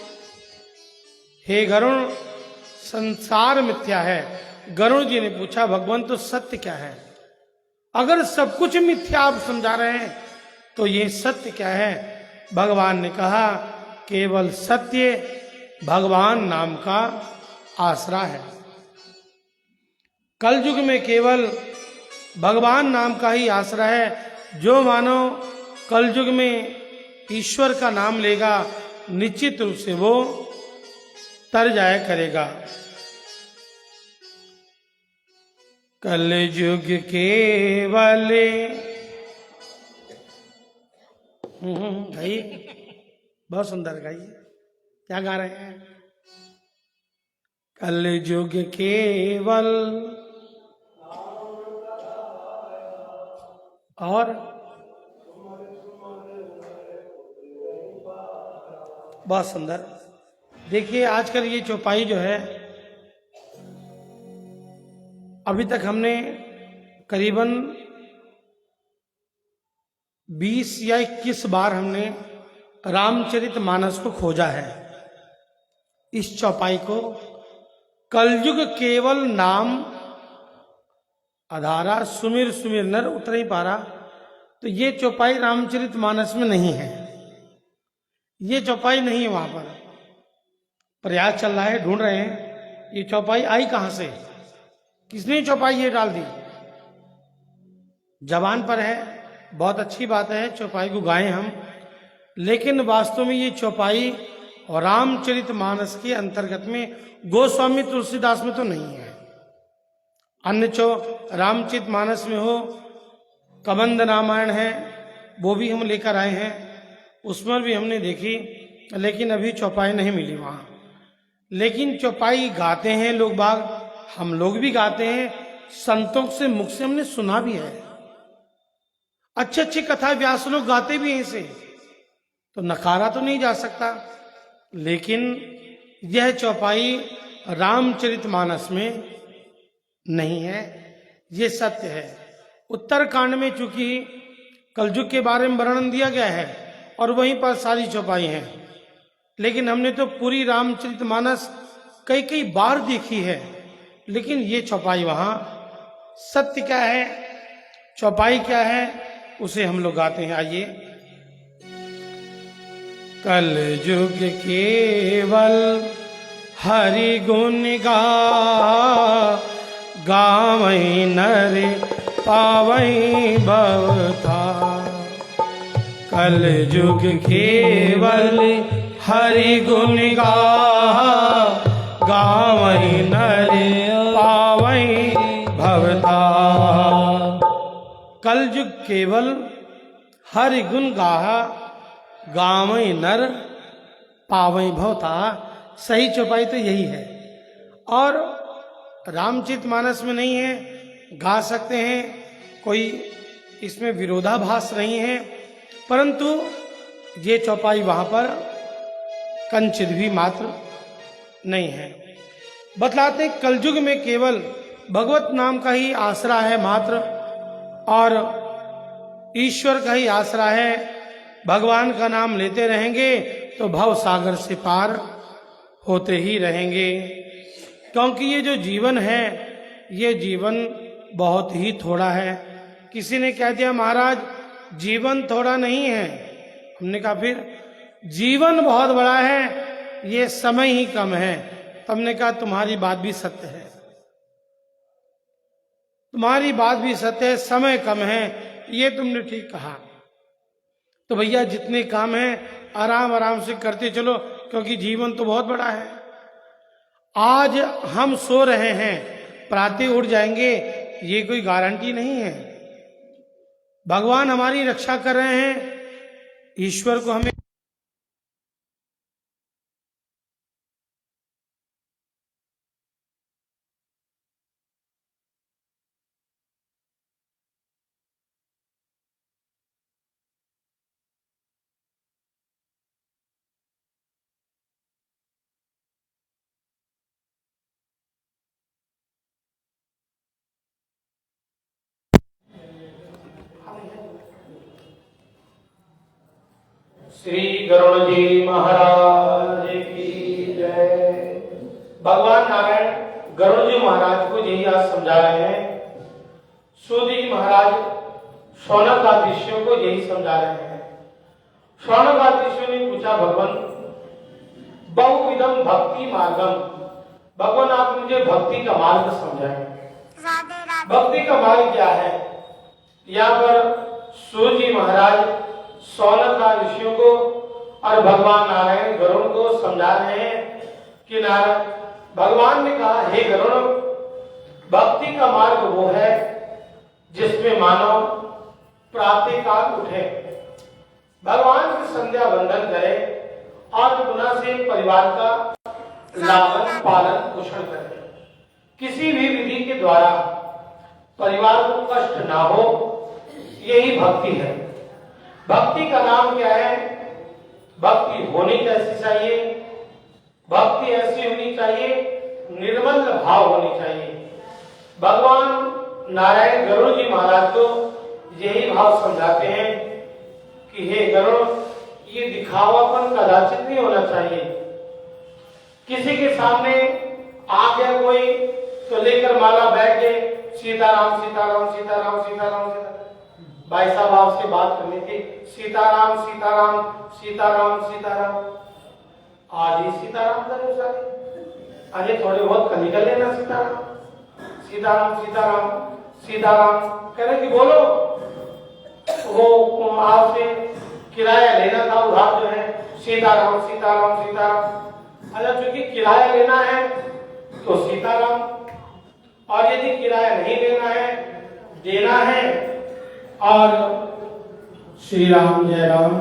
हे गरुण, संसार मिथ्या है। गरुण जी ने पूछा, भगवान तो सत्य क्या है? अगर सब कुछ मिथ्या आप समझा रहे हैं तो ये सत्य क्या है? भगवान ने कहा, केवल सत्य भगवान नाम का आसरा है। कलयुग में केवल भगवान नाम का ही आसरा है। जो मानो कलयुग में ईश्वर का नाम लेगा, निश्चित रूप से वो तर जाया करेगा। कलयुग केवल गाइए, बहुत सुंदर गाइए, क्या गा रहे हैं? कलयुग केवल और बहुत सुंदर। देखिए आजकल ये चौपाई जो है, अभी तक हमने करीबन 20 या 21 बार हमने रामचरितमानस को खोजा है। इस चौपाई को कलयुग केवल नाम आधारा, सुमिर सुमिर नर उतर ही पारा। तो ये चौपाई रामचरितमानस में नहीं है, ये चौपाई नहीं है। वहां पर प्रयास चल रहा है, ढूंढ रहे हैं ये चौपाई आई कहां से, किसने चौपाई ये डाल दी। जबान पर है, बहुत अच्छी बात है, चौपाई को गाएं हम, लेकिन वास्तव में ये चौपाई रामचरितमानस के अंतर्गत में गोस्वामी तुलसीदास में तो नहीं है। अन्य रामचरितमानस में हो, कबंद रामायण है, वो भी हम लेकर आए हैं, उसमें भी हमने देखी, लेकिन अभी चौपाई नहीं मिली वहां। लेकिन चौपाई गाते हैं लोग बाग, हम लोग भी गाते हैं, संतों से मुख से हमने सुना भी है। अच्छी अच्छी कथा व्यास लोग गाते भी हैं इसे, तो नकारा तो नहीं जा सकता। लेकिन यह चौपाई रामचरितमानस में नहीं है, ये सत्य है। उत्तरकांड में चूंकि कलयुग के बारे में वर्णन दिया गया है और वहीं पर सारी चौपाई है, लेकिन हमने तो पूरी रामचरितमानस कई कई बार देखी है, लेकिन ये चौपाई वहां सत्य क्या है, चौपाई क्या है, उसे हम लोग गाते हैं। आइए। कलयुग केवल हरि गुण गावै नर पावै भवथा। कल युग केवल हरि गुण गाहा, गावई नर पावई भवताहा। कल युग केवल हरि गुण गाहा, गावई नर पावई भवताहा। सही चौपाई तो यही है, और रामचरितमानस में नहीं है, गा सकते हैं, कोई इसमें विरोधाभास नहीं है, परंतु ये चौपाई वहां पर कंचित भी मात्र नहीं है। बतलाते हैं कलयुग में केवल भगवत नाम का ही आसरा है मात्र, और ईश्वर का ही आसरा है। भगवान का नाम लेते रहेंगे तो भव सागर से पार होते ही रहेंगे, क्योंकि ये जो जीवन है, ये जीवन बहुत ही थोड़ा है। किसी ने कह दिया महाराज जीवन थोड़ा नहीं है, हमने कहा फिर जीवन बहुत बड़ा है, ये समय ही कम है। तो हमने कहा तुम्हारी बात भी सत्य है, तुम्हारी बात भी सत्य है, समय कम है, ये तुमने ठीक कहा। तो भैया जितने काम हैं आराम आराम से करते चलो, क्योंकि जीवन तो बहुत बड़ा है। आज हम सो रहे हैं, प्रातः उठ जाएंगे, ये कोई गारंटी नहीं है। भगवान हमारी रक्षा कर रहे हैं, ईश्वर को हमें श्री गरुड़ जी महाराज की जय। भगवान नारायण गरुड़ जी महाराज को यही आज समझा रहे हैं। सूत जी महाराज शौनकादिशियों को यही समझा रहे हैं। शौनकादिशियों ने पूछा भगवान बहुविधम भक्ति मार्गम, भगवान आप मुझे भक्ति का मार्ग समझाएं। भक्ति का मार्ग क्या है? यहाँ पर सूत जी महाराज शौनक ऋषियों को और भगवान नारायण गरुड़ को समझा रहे हैं कि नारायण भगवान ने कहा हे गरुड़, भक्ति का मार्ग वो है जिसमें मानव प्रातःकाल उठे, भगवान की संध्या वंदन करे और पुनः से परिवार का लालन पालन पोषण करे। किसी भी विधि के द्वारा परिवार को कष्ट ना हो, यही भक्ति है। भक्ति का नाम क्या है? भक्ति होनी कैसी चाहिए? भक्ति ऐसी होनी चाहिए, निर्मल भाव होनी चाहिए। भगवान नारायण गरुड़ जी महाराज को यही भाव समझाते हैं कि हे गरुड़, ये दिखावापन कदाचित नहीं होना चाहिए। किसी के सामने आ गया कोई तो लेकर माला बैठ गए, सीताराम सीताराम सीताराम सीताराम सीताराम। भाई साहब आपसे बात करनी थी, सीताराम सीताराम सीताराम सीताराम। आज ही सीताराम करो सारे, अरे थोड़े बहुत कल निकल लेना सीताराम सीताराम सीताराम सीताराम कह रहे कि बोलो। वो आपसे किराया लेना था उधार जो है, सीताराम सीताराम सीताराम। अच्छा चूंकि किराया लेना है तो सीताराम, और यदि किराया नहीं लेना है, देना है और श्री राम जय राम।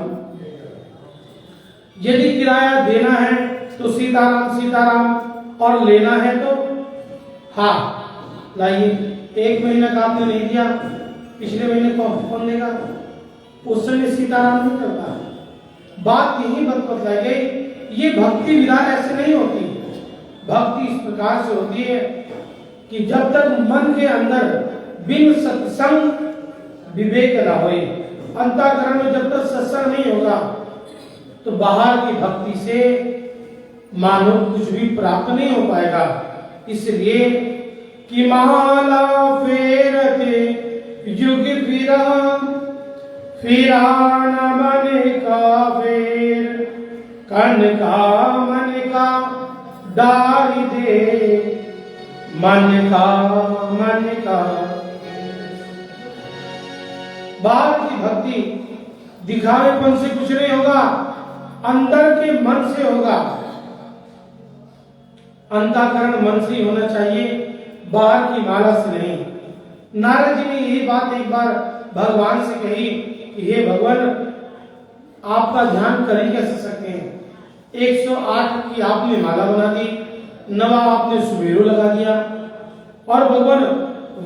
यदि किराया देना है तो सीताराम सीताराम, और लेना है तो हाँ लाइए। 1 महीना का आपने नहीं दिया, पिछले महीने कौन देगा? उस समय सीताराम नहीं करता। बात यही बतलाई गई। ये भक्ति विधा ऐसे नहीं होती। भक्ति इस प्रकार से होती है कि जब तक मन के अंदर बिन सत्संग विवेक न होए, अंतःकरण में जब तक सत्संग नहीं होगा तो बाहर की भक्ति से मानो कुछ भी प्राप्त नहीं हो पाएगा। इसलिए कि माला फेरते युग फिरा न मन का फेर, कन का मन का डारी दे, मन का। बाहर की भक्ति दिखावेपन से कुछ नहीं होगा, अंदर के मन से होगा। अंतःकरण मन से ही होना चाहिए, बाहर की माला से नहीं। नारद जी ने यही बात एक बार भगवान से कही कि हे भगवान, आपका ध्यान कर ही कैसे सकते हैं? 108 की आपने माला बना दी, 9 आपने सुबेरो लगा दिया, और भगवान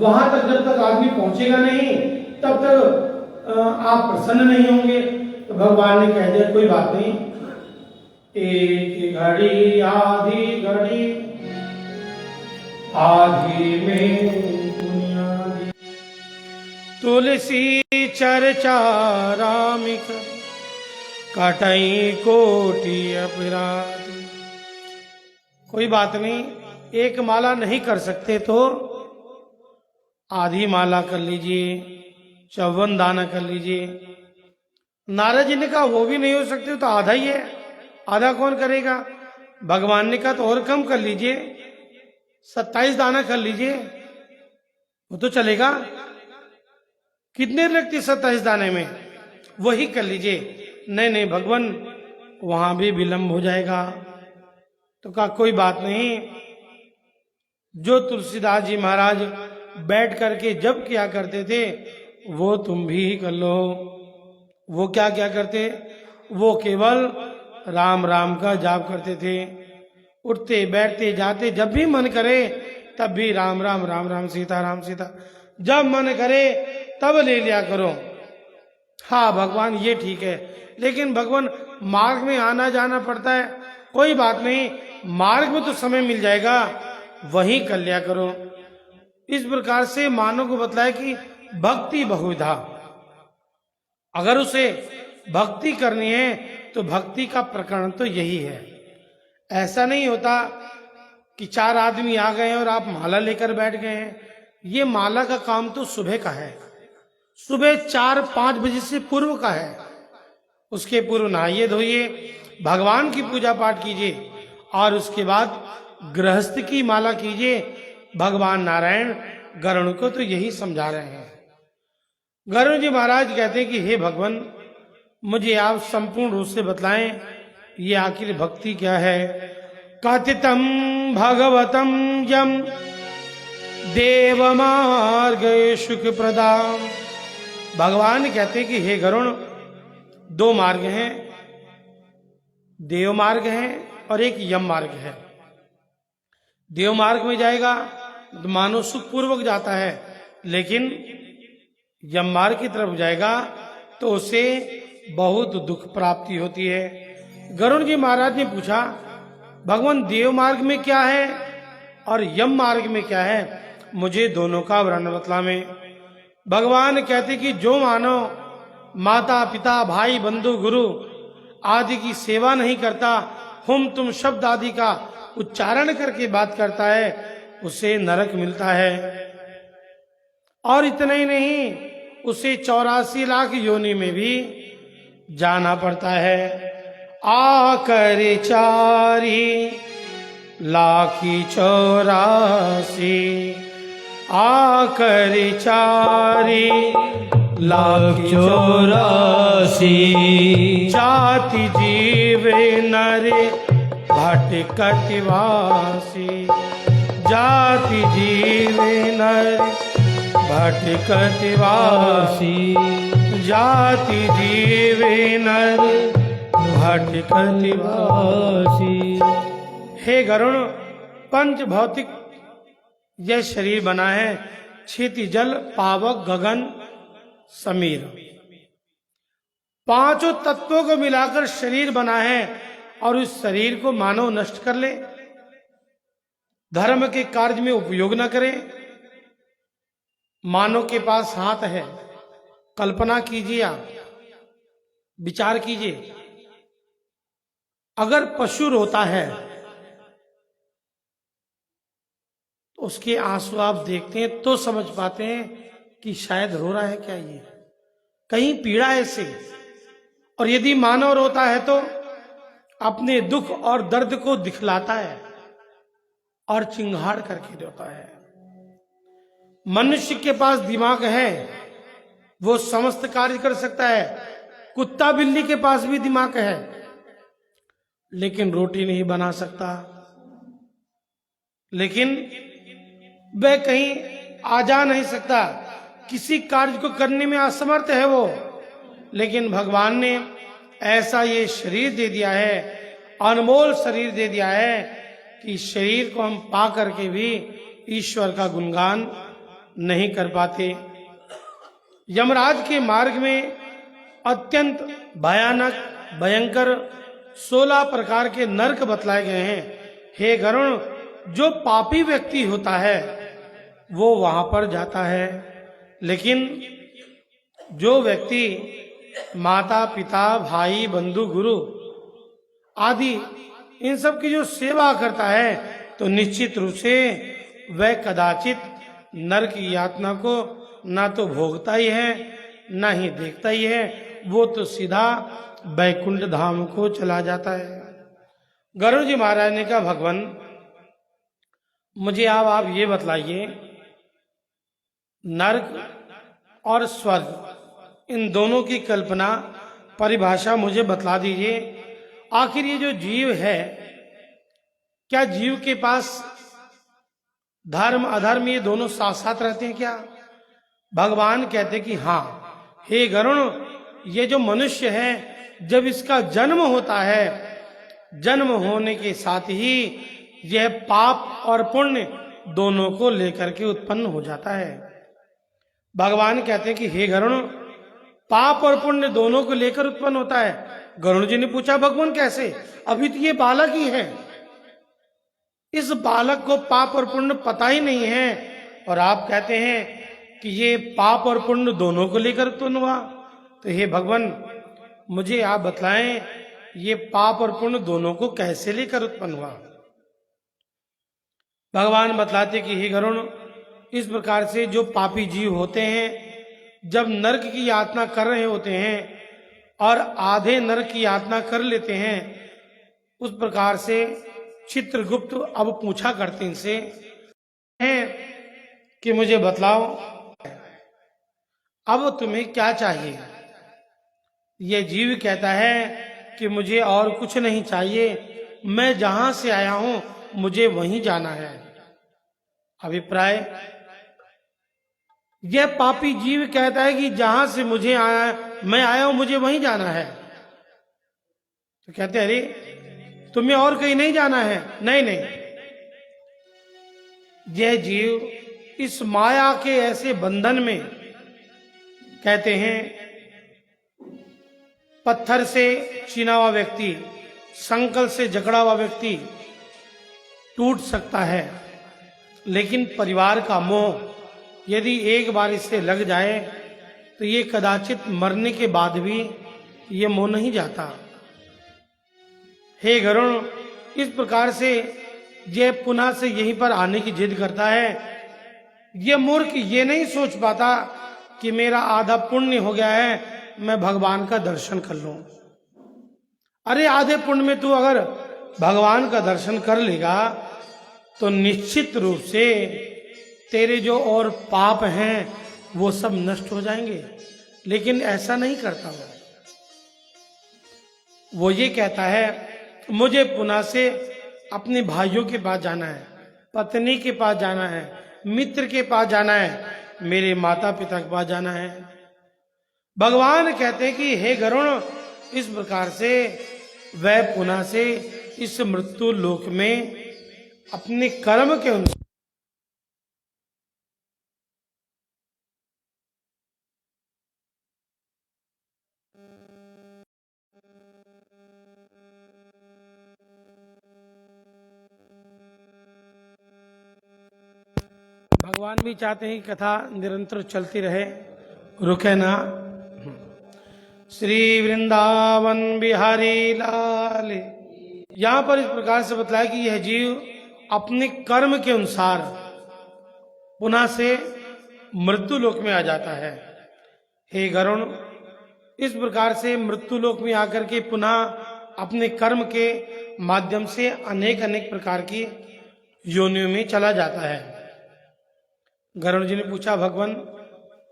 वहां तक जब तक आदमी पहुंचेगा नहीं तब तक आप प्रसन्न नहीं होंगे। तो भगवान ने कह दिया कोई बात नहीं, एक घड़ी आधी घड़ी आधी में बुनियादी, तुलसी चर्चा रामिक कटई कोटि अपराध। कोई बात नहीं, एक माला नहीं कर सकते तो आधी माला कर लीजिए, 54 दाना कर लीजिए। नारद जी ने कहा वो भी नहीं हो सकते तो आधा ही है, आधा कौन करेगा? भगवान ने कहा तो और कम कर लीजिए, 27 दाना कर लीजिए, वो तो चलेगा। कितने लगती 27 दाने में? वही कर लीजिए। नहीं नहीं भगवान, वहां भी विलंब हो जाएगा। तो कहा कोई बात नहीं, जो तुलसीदास जी महाराज बैठ करके जब क्या करते थे वो तुम भी कर लो। वो क्या क्या करते? वो केवल राम राम का जाप करते थे। उठते बैठते जाते जब भी मन करे तब भी राम राम राम राम सीता राम सीता, जब मन करे तब ले लिया करो। हाँ भगवान ये ठीक है, लेकिन भगवान मार्ग में आना जाना पड़ता है। कोई बात नहीं, मार्ग में तो समय मिल जाएगा, वहीं कर लिया करो। इस प्रकार से मानव को बतलाया कि भक्ति बहुविधा। अगर उसे भक्ति करनी है तो भक्ति का प्रकरण तो यही है। ऐसा नहीं होता कि 4 आदमी आ गए और आप माला लेकर बैठ गए हैं। ये माला का काम तो सुबह का है, सुबह 4-5 बजे से पूर्व का है। उसके पूर्व नहाइए धोइए, भगवान की पूजा पाठ कीजिए, और उसके बाद गृहस्थ की माला कीजिए। भगवान नारायण गरुड़ को तो यही समझा रहे हैं। गरुड़ जी महाराज कहते हैं कि हे भगवान, मुझे आप संपूर्ण रूप से बतलाएं ये आखिर भक्ति क्या है। कथितम भगवतम यम देव मार्ग सुख प्रदाम। भगवान कहते हैं कि हे गरुड़, 2 मार्ग हैं, देव मार्ग है और एक यम मार्ग है। देव मार्ग में जाएगा तो मानो सुख पूर्वक जाता है, लेकिन यम मार्ग की तरफ जाएगा तो उसे बहुत दुख प्राप्ति होती है। गरुड़ जी महाराज ने पूछा, भगवान देव मार्ग में क्या है और यम मार्ग में क्या है? मुझे दोनों का वर्णन बतला में। भगवान कहते कि जो मानव माता पिता भाई बंधु गुरु आदि की सेवा नहीं करता, हम तुम शब्द आदि का उच्चारण करके बात करता है, उसे नरक मिलता है। और इतना ही नहीं, उसे 84 लाख योनि में भी जाना पड़ता है। आकर 4 लाखी 84, आकर 4 लाख 84, जाति जीव नर भटकत वासी, जाति जीव नर भटकत वासी, जाति जीव नर भटकत वासी। हे गरुड़, पंच भौतिक यह शरीर बना है, क्षिति जल पावक गगन समीर, 5 तत्वों को मिलाकर शरीर बना है। और उस शरीर को मानव नष्ट कर ले, धर्म के कार्य में उपयोग न करे। मानव के पास हाथ है, कल्पना कीजिए, आप विचार कीजिए, अगर पशु रोता है तो उसके आंसू आप देखते हैं तो समझ पाते हैं कि शायद रो रहा है क्या, ये कहीं पीड़ा है इससे। और यदि मानव रोता है तो अपने दुख और दर्द को दिखलाता है और चिंगाड़ करके रोता है। मनुष्य के पास दिमाग है, वो समस्त कार्य कर सकता है, कुत्ता बिल्ली के पास भी दिमाग है, लेकिन रोटी नहीं बना सकता, लेकिन वह कहीं आ जा नहीं सकता, किसी कार्य को करने में असमर्थ है वो। लेकिन भगवान ने ऐसा ये शरीर दे दिया है, अनमोल शरीर दे दिया है कि शरीर को हम पा करके भी ईश्वर का गुणगान नहीं कर पाते। यमराज के मार्ग में अत्यंत भयानक भयंकर 16 प्रकार के नरक बतलाए गए हैं। हे गरुण, जो पापी व्यक्ति होता है वो वहां पर जाता है, लेकिन जो व्यक्ति माता पिता भाई बंधु गुरु आदि इन सब की जो सेवा करता है तो निश्चित रूप से वह कदाचित नरक की यातना को ना तो भोगता ही है ना ही देखता ही है, वो तो सीधा बैकुंठ धाम को चला जाता है। गरुड़ जी महाराज ने कहा, भगवान मुझे आप ये बतलाइए, नरक और स्वर्ग इन दोनों की कल्पना परिभाषा मुझे बतला दीजिए। आखिर ये जो जीव है, क्या जीव के पास धर्म अधर्म ये दोनों साथ साथ रहते हैं क्या? भगवान कहते कि हाँ, हे गरुण, ये जो मनुष्य है जब इसका जन्म होता है, जन्म होने के साथ ही यह पाप और पुण्य दोनों को लेकर के उत्पन्न हो जाता है। भगवान कहते हैं कि हे गरुण, पाप और पुण्य दोनों को लेकर उत्पन्न होता है। गरुण जी ने पूछा, भगवान कैसे? अभी तो ये बालक ही है, इस बालक को पाप और पुण्य पता ही नहीं है, और आप कहते हैं कि ये पाप और पुण्य दोनों को लेकर उत्पन्न हुआ। तो हे भगवान, मुझे आप बतलाएं, ये पाप और पुण्य दोनों को कैसे लेकर उत्पन्न हुआ? भगवान बतलाते कि हे गरुण, इस प्रकार से जो पापी जीव होते हैं जब नरक की यातना कर रहे होते हैं और आधे नरक की यातना कर लेते हैं, उस प्रकार से चित्रगुप्त अब पूछा करते इनसे हैं कि मुझे बतलाओ अब तुम्हें क्या चाहिए। ये जीव कहता है कि मुझे और कुछ नहीं चाहिए, मैं जहां से आया हूं मुझे वहीं जाना है। अभिप्राय, यह पापी जीव कहता है कि जहां से मैं आया हूं मुझे वहीं जाना है। तो कहते हैं, अरे तुम्हें और कहीं नहीं जाना है? नहीं नहीं, यह जीव इस माया के ऐसे बंधन में, कहते हैं पत्थर से चीना हुआ व्यक्ति, संकल से जकड़ा हुआ व्यक्ति टूट सकता है, लेकिन परिवार का मोह यदि एक बार इससे लग जाए तो ये कदाचित मरने के बाद भी ये मोह नहीं जाता। हे गरुण, इस प्रकार से ये पुनः से यहीं पर आने की जिद करता है। ये मूर्ख ये नहीं सोच पाता कि मेरा आधा पुण्य हो गया है, मैं भगवान का दर्शन कर लूं। अरे आधे पुण्य में तू अगर भगवान का दर्शन कर लेगा तो निश्चित रूप से तेरे जो और पाप हैं वो सब नष्ट हो जाएंगे, लेकिन ऐसा नहीं करता वो ये कहता है मुझे पुनः से अपने भाइयों के पास जाना है, पत्नी के पास जाना है, मित्र के पास जाना है, मेरे माता पिता के पास जाना है। भगवान कहते हैं कि हे गरुण, इस प्रकार से वह पुनः से इस मृत्यु लोक में अपने कर्म के अनुसार भगवान भी चाहते हैं कि कथा निरंतर चलती रहे, रुके ना। श्री वृंदावन बिहारी लाल। यहां पर इस प्रकार से बतलाया कि यह जीव अपने कर्म के अनुसार पुनः से मृत्यु लोक में आ जाता है। हे गरुण, इस प्रकार से मृत्यु लोक में आकर के पुनः अपने कर्म के माध्यम से अनेक अनेक प्रकार की योनियों में चला जाता है। गरुड़ जी ने पूछा, भगवान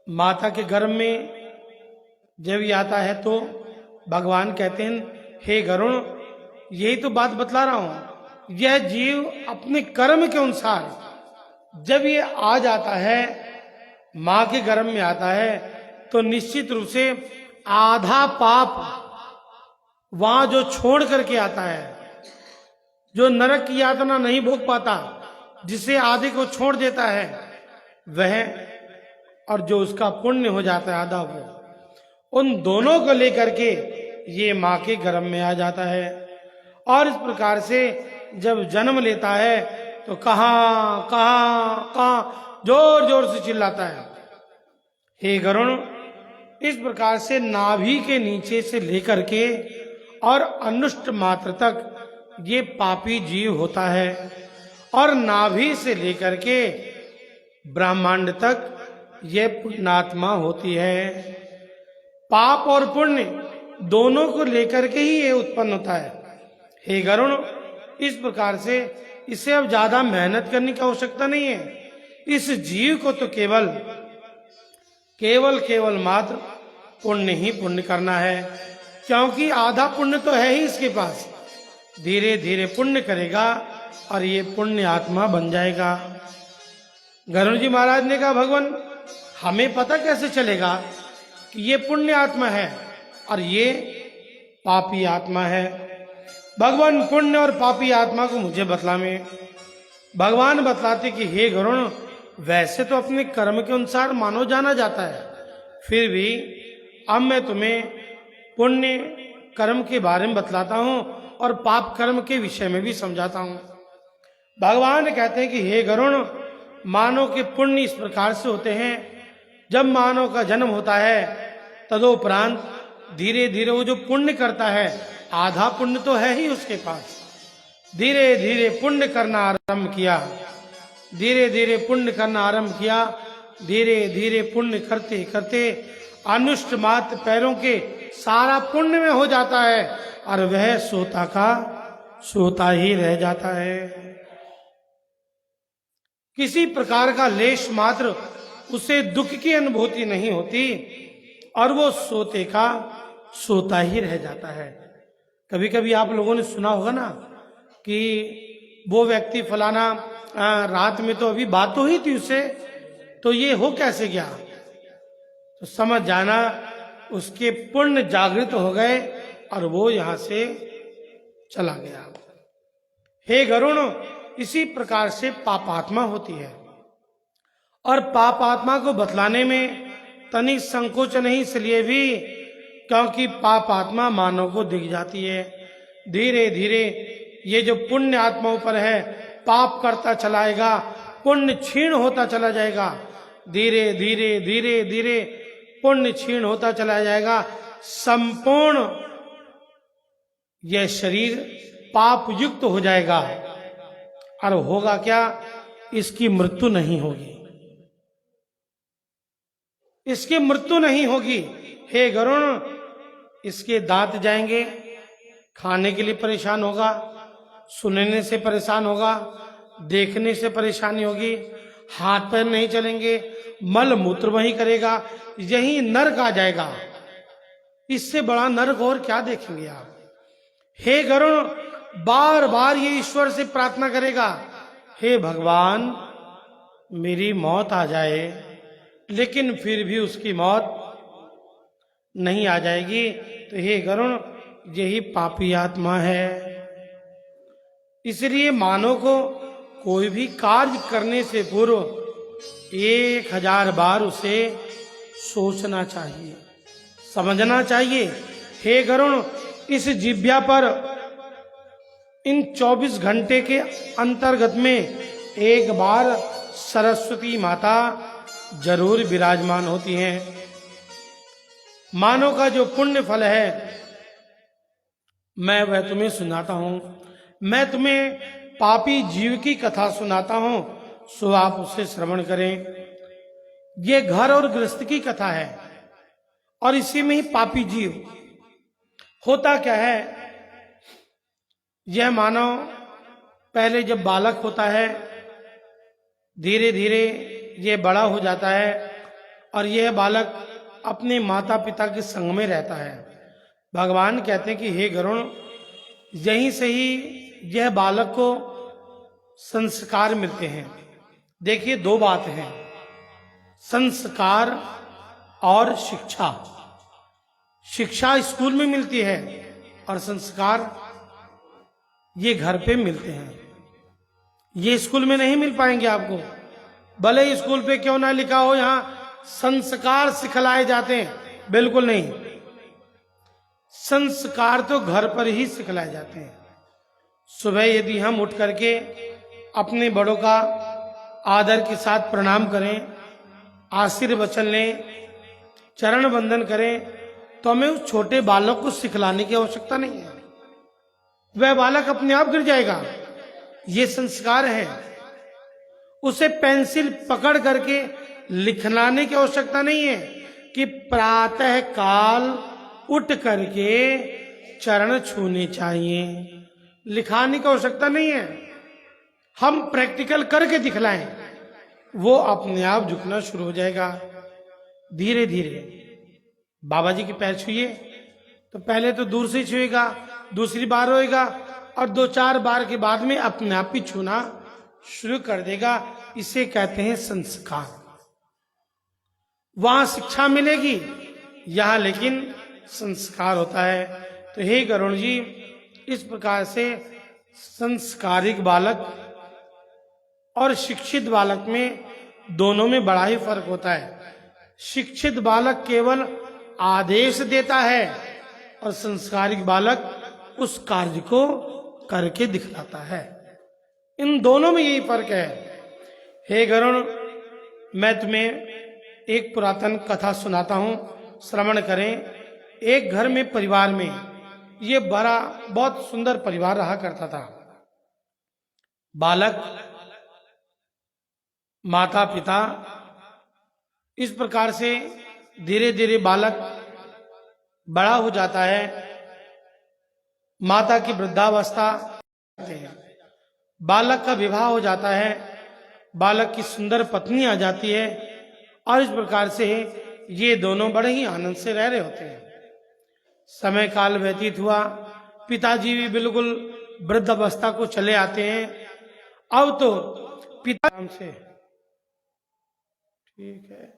माता के गर्भ में जब ये आता है तो भगवान कहते हैं, हे गरुण, यही तो बात बतला रहा हूं। यह जीव अपने कर्म के अनुसार जब ये आ जाता है, मां के गर्भ में आता है, तो निश्चित रूप से आधा पाप वहां जो छोड़ करके आता है, जो नरक की यातना नहीं भोग पाता, जिसे आधे को छोड़ देता है वह, और जो उसका पुण्य हो जाता है आधा, वो, उन दोनों को लेकर के ये मां के गर्भ में आ जाता है। और इस प्रकार से जब जन्म लेता है तो कहां कहां कहां जोर जोर से चिल्लाता है। हे गरुण, इस प्रकार से नाभि के नीचे से लेकर के और अनुष्ट मात्र तक ये पापी जीव होता है, और नाभि से लेकर के ब्रह्मांड तक यह पुण्यात्मा होती है। पाप और पुण्य दोनों को लेकर के ही ये उत्पन्न होता है। हे गरुण, इस प्रकार से इसे अब ज्यादा मेहनत करने की आवश्यकता नहीं है। इस जीव को तो केवल मात्र पुण्य ही पुण्य करना है, क्योंकि आधा पुण्य तो है ही इसके पास। धीरे धीरे पुण्य करेगा और ये पुण्य आत्मा बन जाएगा। गरुड़ जी महाराज ने कहा, भगवान हमें पता कैसे चलेगा कि ये पुण्य आत्मा है और ये पापी आत्मा है? भगवान पुण्य और पापी आत्मा को मुझे बतलावे। भगवान बतलाते कि हे गरुण, वैसे तो अपने कर्म के अनुसार मानव जाना जाता है, फिर भी अब मैं तुम्हें पुण्य कर्म के बारे में बतलाता हूं और पाप कर्म के विषय में भी समझाता हूं। भगवान कहते हैं कि हे गरुण, मानव के पुण्य इस प्रकार से होते हैं, जब मानव का जन्म होता है तदोपरांत धीरे धीरे वो जो पुण्य करता है, आधा पुण्य तो है ही उसके पास, धीरे धीरे पुण्य करना आरंभ किया, धीरे धीरे पुण्य करना आरंभ किया, धीरे धीरे पुण्य करते करते अनुष्ट मात्र पैरों के सारा पुण्य में हो जाता है और वह सोता का सोता ही रह जाता है। किसी प्रकार का लेश मात्र उसे दुख की अनुभूति नहीं होती और वो सोते का सोता ही रह जाता है। कभी कभी आप लोगों ने सुना होगा ना कि वो व्यक्ति फलाना रात में तो अभी बात तो हुई थी उससे, तो ये हो कैसे गया? तो समझ जाना उसके पुण्य जागृत हो गए और वो यहां से चला गया। हे गरुण, इसी प्रकार से पापात्मा होती है और पापात्मा को बतलाने में तनिक संकोच नहीं, इसलिए भी क्योंकि पापात्मा मानव को दिख जाती है। धीरे धीरे ये जो पुण्य आत्माओं पर है, पाप करता चलाएगा, पुण्य क्षीण होता चला जाएगा, धीरे धीरे धीरे धीरे पुण्य क्षीण होता चला जाएगा। संपूर्ण यह शरीर पाप युक्त हो जाएगा और होगा क्या? इसकी मृत्यु नहीं होगी, इसकी मृत्यु नहीं होगी। हे गरुण, इसके दांत जाएंगे, खाने के लिए परेशान होगा, सुनने से परेशान होगा, देखने से परेशानी होगी, हाथ पैर नहीं चलेंगे, मल मूत्र वही करेगा, यही नरक आ जाएगा। इससे बड़ा नरक और क्या देखेंगे आप? हे गरुण, बार बार ये ईश्वर से प्रार्थना करेगा, हे भगवान मेरी मौत आ जाए, लेकिन फिर भी उसकी मौत नहीं आ जाएगी। तो हे गरुण, यही पापी आत्मा है। इसलिए मानव को कोई भी कार्य करने से पूर्व 1000 बार उसे सोचना चाहिए, समझना चाहिए। हे गरुण, इस जिह्वा पर इन 24 घंटे के अंतर्गत में एक बार सरस्वती माता जरूर विराजमान होती हैं। मानव का जो पुण्य फल है मैं वह तुम्हें सुनाता हूं। मैं तुम्हें पापी जीव की कथा सुनाता हूं, सो आप उसे श्रवण करें। ये घर और गृहस्थ की कथा है और इसी में ही पापी जीव होता क्या है। यह मानव पहले जब बालक होता है, धीरे धीरे ये बड़ा हो जाता है और यह बालक अपने माता पिता के संग में रहता है। भगवान कहते हैं कि हे गरुण, यहीं से ही यह बालक को संस्कार मिलते हैं। देखिए, दो बात हैं, संस्कार और शिक्षा। शिक्षा स्कूल में मिलती है और संस्कार ये घर पे मिलते हैं। ये स्कूल में नहीं मिल पाएंगे आपको, भले ही स्कूल पे क्यों ना लिखा हो यहां संस्कार सिखलाए जाते हैं, बिल्कुल नहीं। संस्कार तो घर पर ही सिखलाए जाते हैं। सुबह यदि हम उठ करके अपने बड़ों का आदर के साथ प्रणाम करें, आशीर्वचन लें, चरण वंदन करें, तो हमें उस छोटे बालक को सिखलाने की आवश्यकता नहीं है। वह बालक अपने आप गिर जाएगा। ये संस्कार है। उसे पेंसिल पकड़ करके लिखलाने की आवश्यकता नहीं है कि प्रातः काल उठ करके चरण छूने चाहिए, लिखाने की आवश्यकता नहीं है। हम प्रैक्टिकल करके दिखलाएं, वो अपने आप झुकना शुरू हो जाएगा। धीरे धीरे बाबा जी के पैर छुइए, तो पहले तो दूर से छुएगा, दूसरी बार होएगा, और 2-4 बार के बाद में अपने आप ही छूना शुरू कर देगा। इसे कहते हैं संस्कार। वहां शिक्षा मिलेगी, यहां लेकिन संस्कार होता है। तो हे गरुण जी, इस प्रकार से संस्कारिक बालक और शिक्षित बालक में, दोनों में बड़ा ही फर्क होता है। शिक्षित बालक केवल आदेश देता है और संस्कारिक बालक उस कार्य को करके दिखलाता है। इन दोनों में यही फर्क है। हे गरुण, मैं तुम्हें एक पुरातन कथा सुनाता हूं, श्रवण करें। एक घर में, परिवार में, ये बड़ा बहुत सुंदर परिवार रहा करता था। बालक, माता पिता, इस प्रकार से धीरे धीरे बालक बड़ा हो जाता है। माता की वृद्धावस्था, बालक का विवाह हो जाता है, बालक की सुंदर पत्नी आ जाती है, और इस प्रकार से ये दोनों बड़े ही आनंद से रह रहे होते हैं। समय काल व्यतीत हुआ, पिताजी भी बिल्कुल वृद्ध अवस्था को चले आते हैं। अब तो पिता से, ठीक है,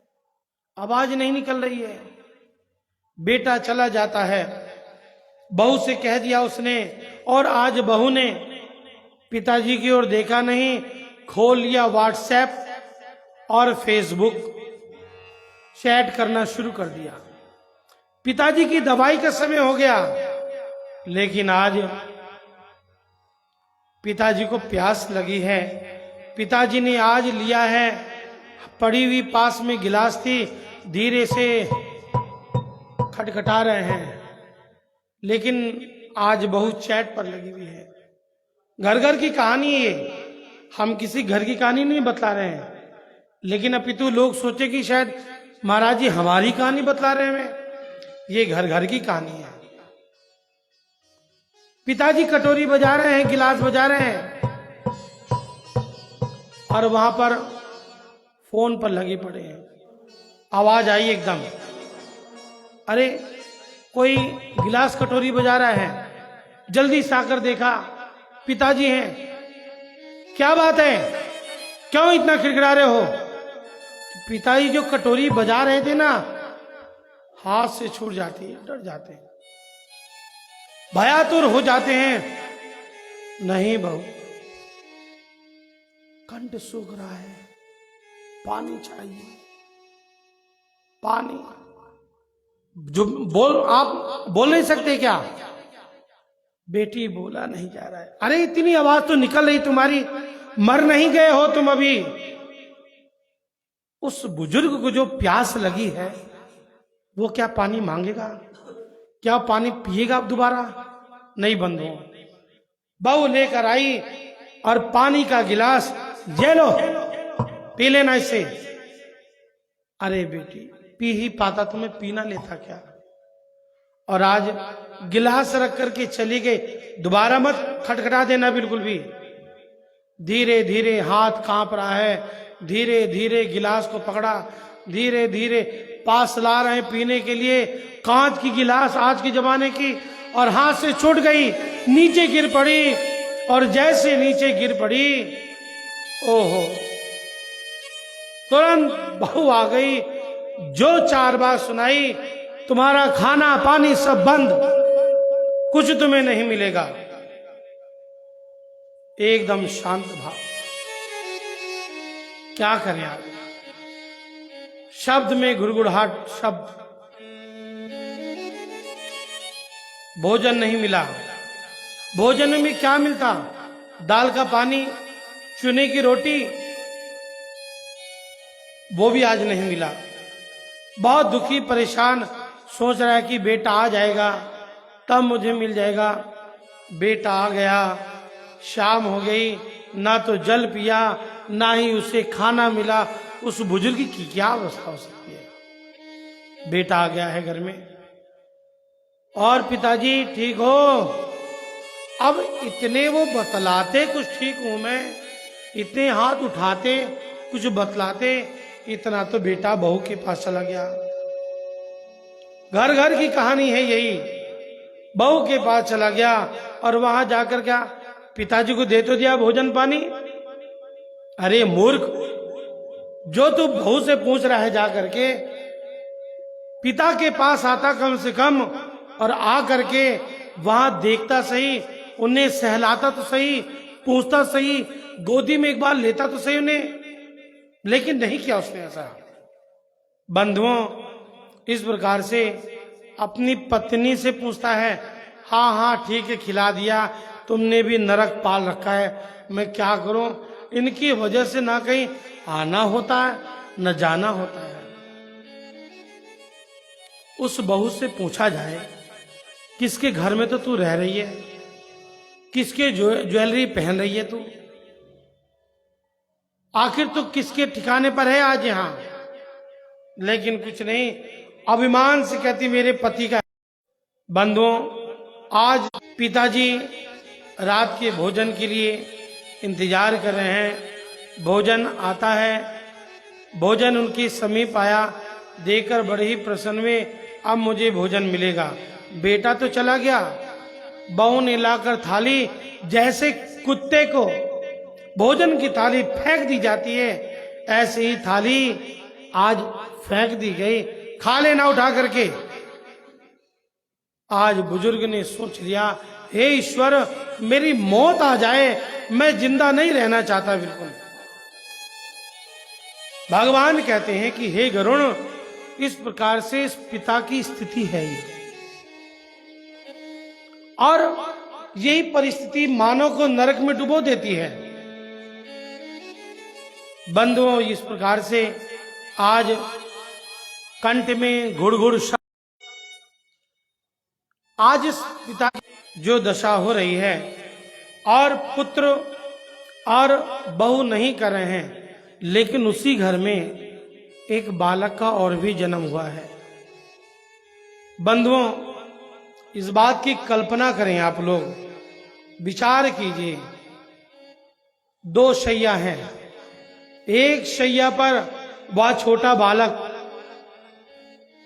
आवाज नहीं निकल रही है। बेटा चला जाता है, बहू से कह दिया उसने, और आज बहू ने पिताजी की ओर देखा नहीं, खोल लिया व्हाट्सएप और फेसबुक, चैट करना शुरू कर दिया। पिताजी की दवाई का समय हो गया, लेकिन आज पिताजी को प्यास लगी है। पिताजी ने आज लिया है, पड़ी हुई पास में गिलास थी, धीरे से खटखटा रहे हैं, लेकिन आज बहू चैट पर लगी हुई है। घर घर की कहानी है, हम किसी घर की कहानी नहीं बतला रहे हैं, लेकिन अपितु लोग सोचे कि शायद महाराज जी हमारी कहानी बतला रहे हैं। ये घर घर की कहानी है। पिताजी कटोरी बजा रहे हैं, गिलास बजा रहे हैं, और वहां पर फोन पर लगे पड़े हैं। आवाज आई एकदम, अरे कोई गिलास कटोरी बजा रहा है। जल्दी से आकर देखा, पिताजी हैं। क्या बात है, क्यों इतना खिड़खिड़ा रहे हो? पिताजी जो कटोरी बजा रहे थे ना, हाथ से छूट जाती है, डर जाते हैं, भयातुर हो जाते हैं। नहीं बहू, कंठ सूख रहा है, पानी चाहिए, पानी। जो आप बोल नहीं सकते क्या? बेटी बोला नहीं जा रहा है। अरे इतनी आवाज तो निकल रही तुम्हारी, मर नहीं गए हो तुम अभी। उस बुजुर्ग को जो प्यास लगी है, वो क्या पानी मांगेगा? क्या पानी पिएगा अब दोबारा? नहीं बंधु। बहू लेकर आई और पानी का गिलास, ये लो पी लेना इसे। अरे बेटी, पी ही पाता, तुम्हें पीना लेता क्या? और आज गिलास रख करके चली गई। दोबारा मत खटखटा देना बिल्कुल भी। धीरे धीरे हाथ कांप रहा है, धीरे धीरे गिलास को पकड़ा, धीरे धीरे पास ला रहे हैं पीने के लिए, कांच की गिलास आज के जमाने की, और हाथ से छूट गई, नीचे गिर पड़ी, और जैसे नीचे गिर पड़ी, ओहो, तुरंत बहू आ गई, जो 4 बात सुनाई, तुम्हारा खाना पानी सब बंद, कुछ तुम्हें नहीं मिलेगा। एकदम शांत भाव। क्या करें आप, शब्द में घुड़घुड़ाहट शब्द। भोजन नहीं मिला। भोजन में क्या मिलता? दाल का पानी, चुने की रोटी, वो भी आज नहीं मिला। बहुत दुखी परेशान, सोच रहा है कि बेटा आ जाएगा तब मुझे मिल जाएगा। बेटा आ गया, शाम हो गई, ना तो जल पिया ना ही उसे खाना मिला। उस बुजुर्ग की क्या अवस्था हो सकती है? बेटा आ गया है घर में, और पिताजी ठीक हो? अब इतने वो बतलाते कुछ ठीक हूं मैं, इतने हाथ उठाते कुछ बतलाते, इतना तो बेटा बहू के पास चला गया। घर घर की कहानी है यही, बहू के पास चला गया और वहां जाकर क्या पिताजी को दे तो दिया भोजन पानी। अरे मूर्ख, जो तू बहू से पूछ रहा है जाकर के, पिता के पास आता कम से कम, और आ करके वहां देखता सही, उन्हें सहलाता तो सही, पूछता सही, गोदी में एक बार लेता तो सही उन्हें, लेकिन नहीं किया उसने ऐसा। बंधुओं, इस प्रकार से अपनी पत्नी से पूछता है, हाँ हाँ ठीक है खिला दिया, तुमने भी नरक पाल रखा है, मैं क्या करूं? इनकी वजह से ना कहीं आना होता है न जाना होता है। उस बहू से पूछा जाए, किसके घर में तो तू रह रही है, किसके ज्वेलरी पहन रही है तू, आखिर तू किसके ठिकाने पर है आज यहां? लेकिन कुछ नहीं, अभिमान से कहती मेरे पति का। बंधुओं, आज पिताजी रात के भोजन के लिए इंतजार कर रहे हैं। भोजन आता है, भोजन उनके समीप आया, देकर बड़े ही प्रसन्न हुए, अब मुझे भोजन मिलेगा। बेटा तो चला गया, बहू ने लाकर थाली, जैसे कुत्ते को भोजन की थाली फेंक दी जाती है, ऐसे ही थाली आज फेंक दी गई, खा लेना उठा करके। आज बुजुर्ग ने सोच लिया, हे ईश्वर, मेरी मौत आ जाए, मैं जिंदा नहीं रहना चाहता बिल्कुल। भगवान कहते हैं कि हे गरुण, इस प्रकार से इस पिता की स्थिति है ये, और यही परिस्थिति मानव को नरक में डुबो देती है। बंधुओं, इस प्रकार से आज कंठ में घुड़घुड़ शब्द, आज इस पिता की जो दशा हो रही है, और पुत्र और बहू नहीं कर रहे हैं, लेकिन उसी घर में एक बालक का और भी जन्म हुआ है। बंधुओं, इस बात की कल्पना करें, आप लोग विचार कीजिए, 2 शैया हैं, एक शैया पर वह छोटा बालक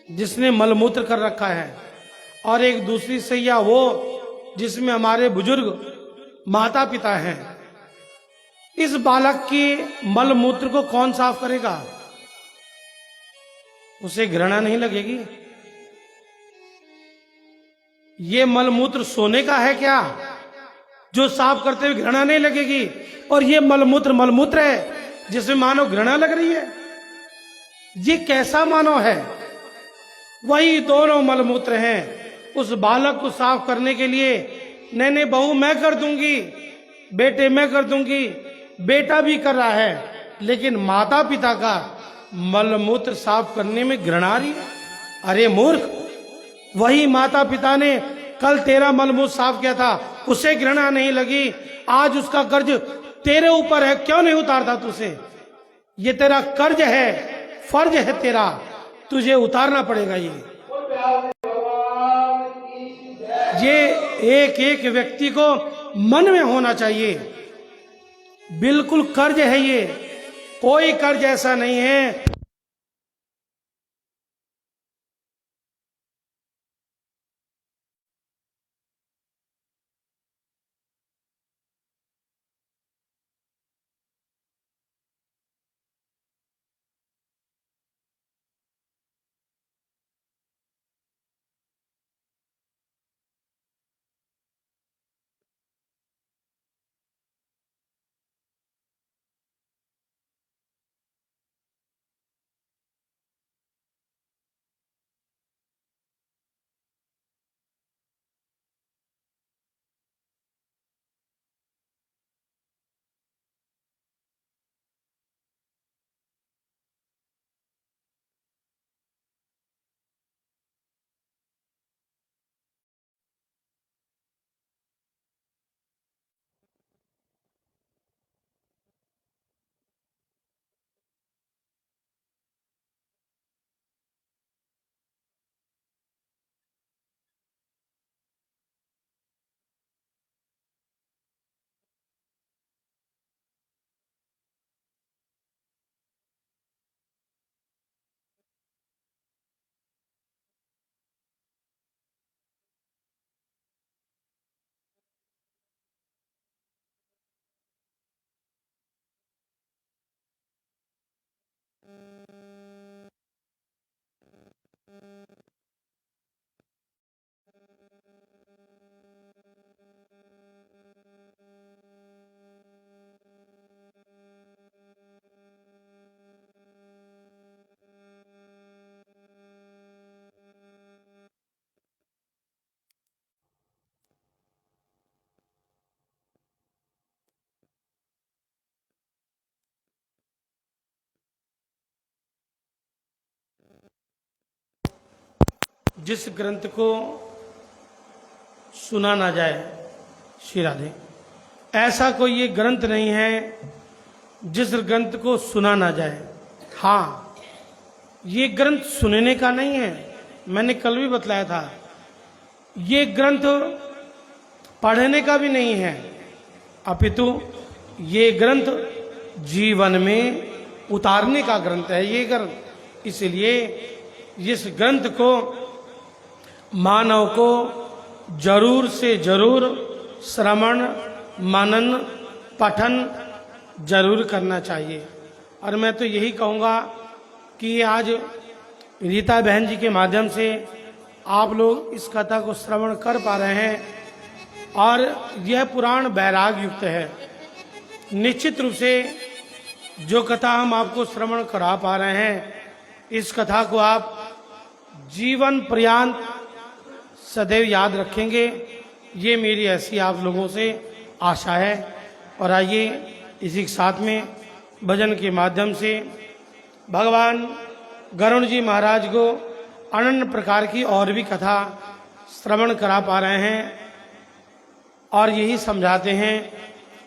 जिसने मलमूत्र कर रखा है, और एक दूसरी शैया वो जिसमें हमारे बुजुर्ग माता पिता हैं। इस बालक के मलमूत्र को कौन साफ करेगा? उसे घृणा नहीं लगेगी? ये मलमूत्र सोने का है क्या, जो साफ करते हुए घृणा नहीं लगेगी? और ये मलमूत्र है जिसमें मानो घृणा लग रही है? ये कैसा मानव है? वही दोनों मलमूत्र हैं। उस बालक को साफ करने के लिए, नहीं बहू मैं कर दूंगी, बेटे मैं कर दूंगी, बेटा भी कर रहा है, लेकिन माता पिता का मलमूत्र साफ करने में घृणा आ रही है। अरे मूर्ख, वही माता पिता ने कल तेरा मलमूत्र साफ किया था, उसे घृणा नहीं लगी, आज उसका कर्ज तेरे ऊपर है, क्यों नहीं उतारता तुझे? ये तेरा कर्ज है, फर्ज है तेरा, तुझे उतारना पड़ेगा। ये एक एक व्यक्ति को मन में होना चाहिए, बिल्कुल कर्ज है ये, कोई कर्ज ऐसा नहीं है जिस ग्रंथ को सुना ना जाए, श्री राधे, ऐसा कोई ये ग्रंथ नहीं है जिस ग्रंथ को सुना ना जाए। हाँ, ये ग्रंथ सुनने का नहीं है, मैंने कल भी बतलाया था। ये ग्रंथ पढ़ने का भी नहीं है, अपितु ये ग्रंथ जीवन में उतारने का ग्रंथ है ये ग्रंथ। इसलिए इस ग्रंथ को मानव को जरूर से जरूर श्रवण मनन पठन जरूर करना चाहिए। और मैं तो यही कहूँगा कि आज रीता बहन जी के माध्यम से आप लोग इस कथा को श्रवण कर पा रहे हैं और यह पुराण वैराग युक्त है। निश्चित रूप से जो कथा हम आपको श्रवण करा पा रहे हैं, इस कथा को आप जीवन पर्यंत सदैव याद रखेंगे, ये मेरी ऐसी आप लोगों से आशा है। और आइए इसी के साथ में भजन के माध्यम से भगवान गरुण जी महाराज को अनन्य प्रकार की और भी कथा श्रवण करा पा रहे हैं और यही समझाते हैं,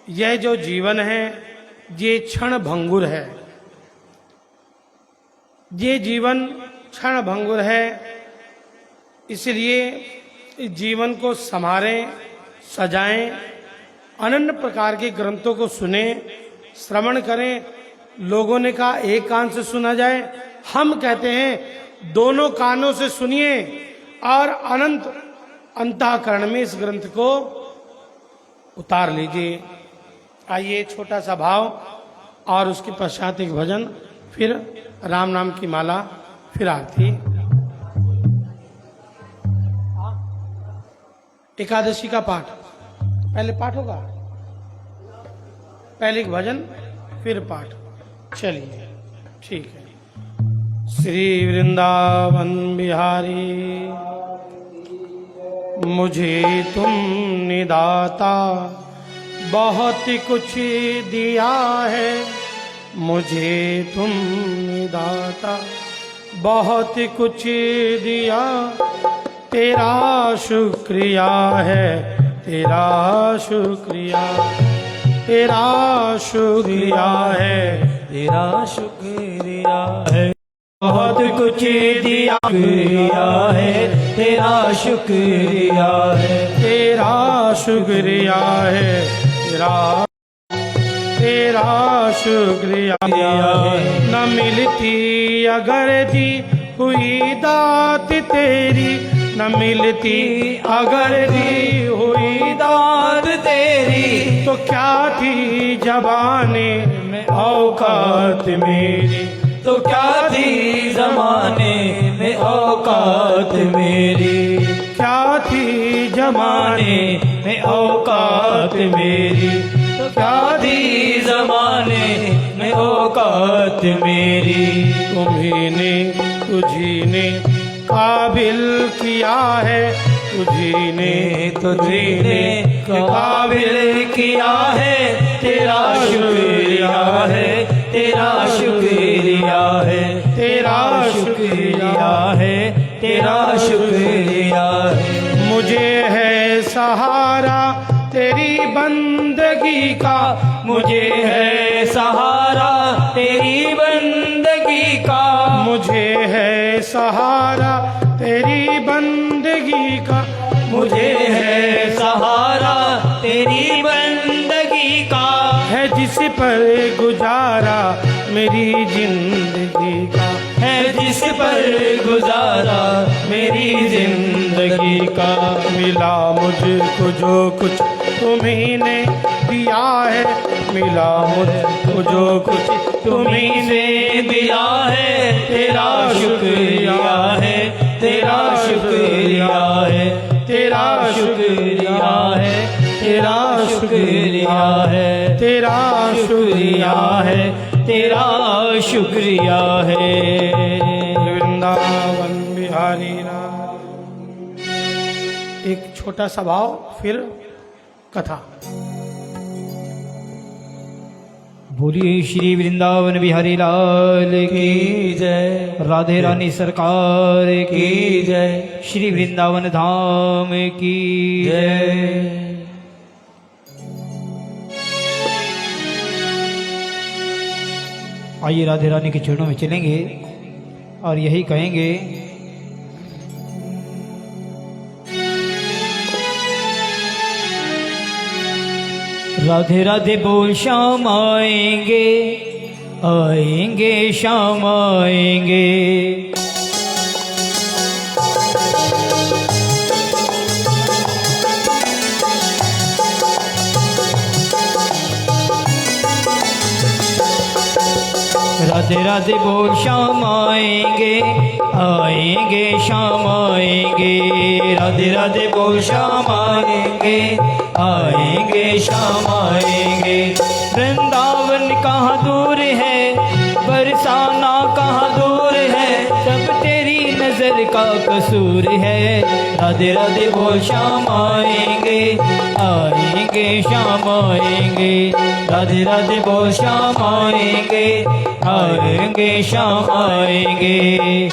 यह जो जीवन है ये क्षण भंगुर है। ये जीवन क्षण भंगुर है, इसलिए इस जीवन को संवारें, सजाएं, अनन्य प्रकार के ग्रंथों को सुने, श्रवण करें। लोगों ने कहा एक कान से सुना जाए, हम कहते हैं दोनों कानों से सुनिए और अनंत अंतःकरण में इस ग्रंथ को उतार लीजिए। आइए छोटा सा भाव और उसके पश्चात एक भजन, फिर राम नाम की माला, फिर आरती। एकादशी का पाठ, पहले पाठ होगा, पहले एक भजन फिर पाठ। चलिए ठीक है। श्री वृंदावन बिहारी मुझे तुमने दाता बहुत कुछ दिया है, मुझे तुमने दाता बहुत कुछ दिया, तेरा शुक्रिया है, तेरा शुक्रिया, तेरा शुक्रिया है, तेरा शुक्रिया है, बहुत कुछ दिया है, तेरा शुक्रिया है, तेरा शुक्रिया है, तेरा शुक्रिया है। न मिलती अगर दी हुई दात तेरी, न मिलती अगर दी हुई दात तेरी, तो क्या थी जबाने में औकात मेरी, तो क्या थी जमाने में औकात मेरी, क्या थी जमाने में औकात मेरी, तो क्या थी जमाने में औकात मेरी। तुम्ही ने तुझी ने काबिल किया है, तुझी ने तुझी ने काबिल किया है, तेरा शुक्रिया है, तेरा शुक्रिया है, तेरा शुक्रिया है, तेरा शुक्रिया है। मुझे है सहारा तेरी बंदगी का, मुझे है सहारा तेरी बंदगी का, मुझे है सहारा तेरी बंदगी का, मुझे है सहारा तेरी बंदगी का, है जिस पर गुजारा मेरी जिंदगी का, है जिस पर गुजारा मेरी जिंदगी का। मिला मुझको जो कुछ तुम्ही ने दिया है, मिला मुझको जो कुछ तुम्ही ने दिया है, तेरा शुक्रिया है, तेरा शुक्रिया है, तेरा शुक्रिया है, तेरा शुक्रिया है, तेरा शुक्रिया है, तेरा शुक्रिया है। वृंदावन बिहारी राम। एक छोटा सा भाव, फिर कथा। बोलिए श्री वृंदावन बिहारी लाल की जय। राधे रानी सरकार की जय। श्री वृंदावन धाम की जय। आइए राधे रानी के चरणों में चलेंगे और यही कहेंगे, राधे राधे बोल श्याम आएंगे, आएंगे श्याम आएंगे। राधे राधे बोल श्याम आएंगे, आएंगे श्याम आएंगे। राधे राधे बोल श्याम आएंगे, आएंगे श्याम आएंगे। वृंदावन कहाँ दूर है, बरसाना कहाँ दूर है, सब तेरी नजर का कसूर है। राधे राधे बोल श्याम आएंगे, आएंगे श्याम आएंगे। राधे राधे बोल श्याम आएंगे, आएंगे श्याम आएंगे।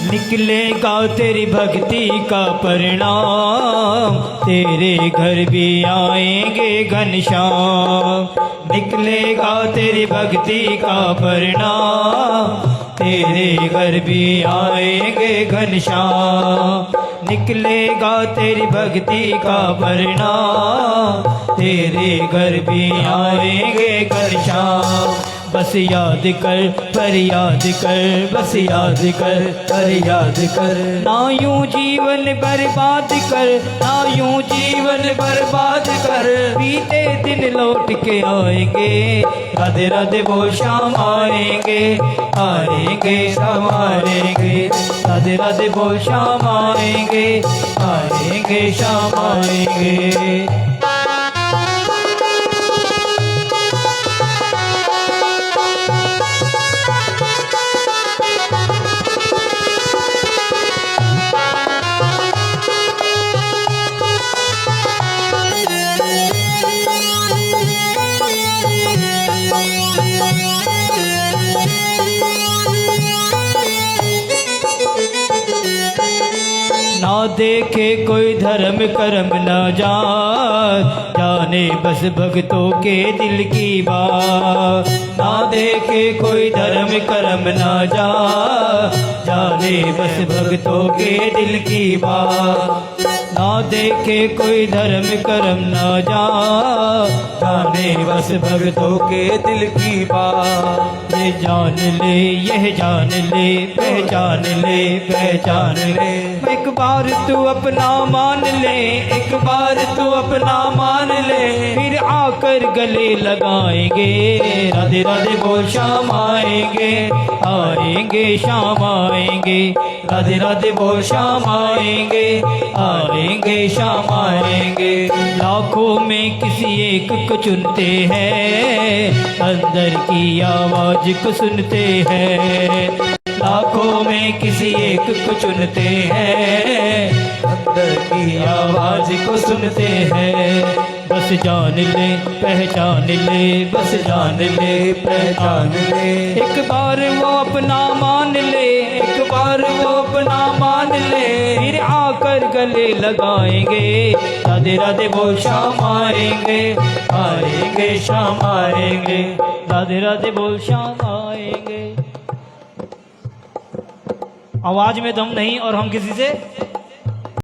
निकलेगा तेरी भक्ति का परिणाम, तेरे घर भी आएंगे घनश्याम। निकलेगा तेरी भक्ति का परिणाम, तेरे घर भी आएंगे घनश्याम। निकलेगा तेरी भक्ति का परिणाम, तेरे घर भी आएंगे घनश्याम। बस याद कर, पर याद कर, बस याद कर, पर याद कर। ना यूं जीवन बर्बाद कर, ना यूं जीवन बर्बाद कर, बीते दिन लौट के आएंगे। राधे राधे बोल श्याम आएंगे, आएंगे श्याम आएंगे। राधे राधे बोल श्याम आएंगे, आएंगे श्याम आएंगे। ना देखे कोई धर्म कर्म न जाने बस भक्तों के दिल की बात। ना देखे कोई धर्म कर्म न जाने बस भक्तों के दिल की बात। ना देखे कोई धर्म कर्म न जाने बस भक्तों के दिल की बात। ये जान ले, यह जान ले, पहचान ले, पहचान ले। एक बार तू अपना मान ले, एक बार तू अपना मान ले, फिर आकर गले लगाएंगे। राधे राधे बोल श्याम आएंगे, आएंगे श्याम आएंगे। राधे राधे बोल श्याम आएंगे, आएंगे श्याम आएंगे। लाखों में किसी एक को चुनते हैं, अंदर की आवाज को सुनते हैं। लाखों में किसी एक को चुनते हैं, अंदर की आवाज को सुनते हैं। बस जान ले, पहचान ले, बस जान ले, पहचान ले। एक बार वो अपना मान ले, एक बार वो अपना मान ले, फिर आकर गले लगाएंगे। राधे राधे बोल श्याम आएंगे, आएंगे श्याम आएंगे। राधे राधे बोल श्याम आएंगे। आवाज में दम नहीं और हम किसी से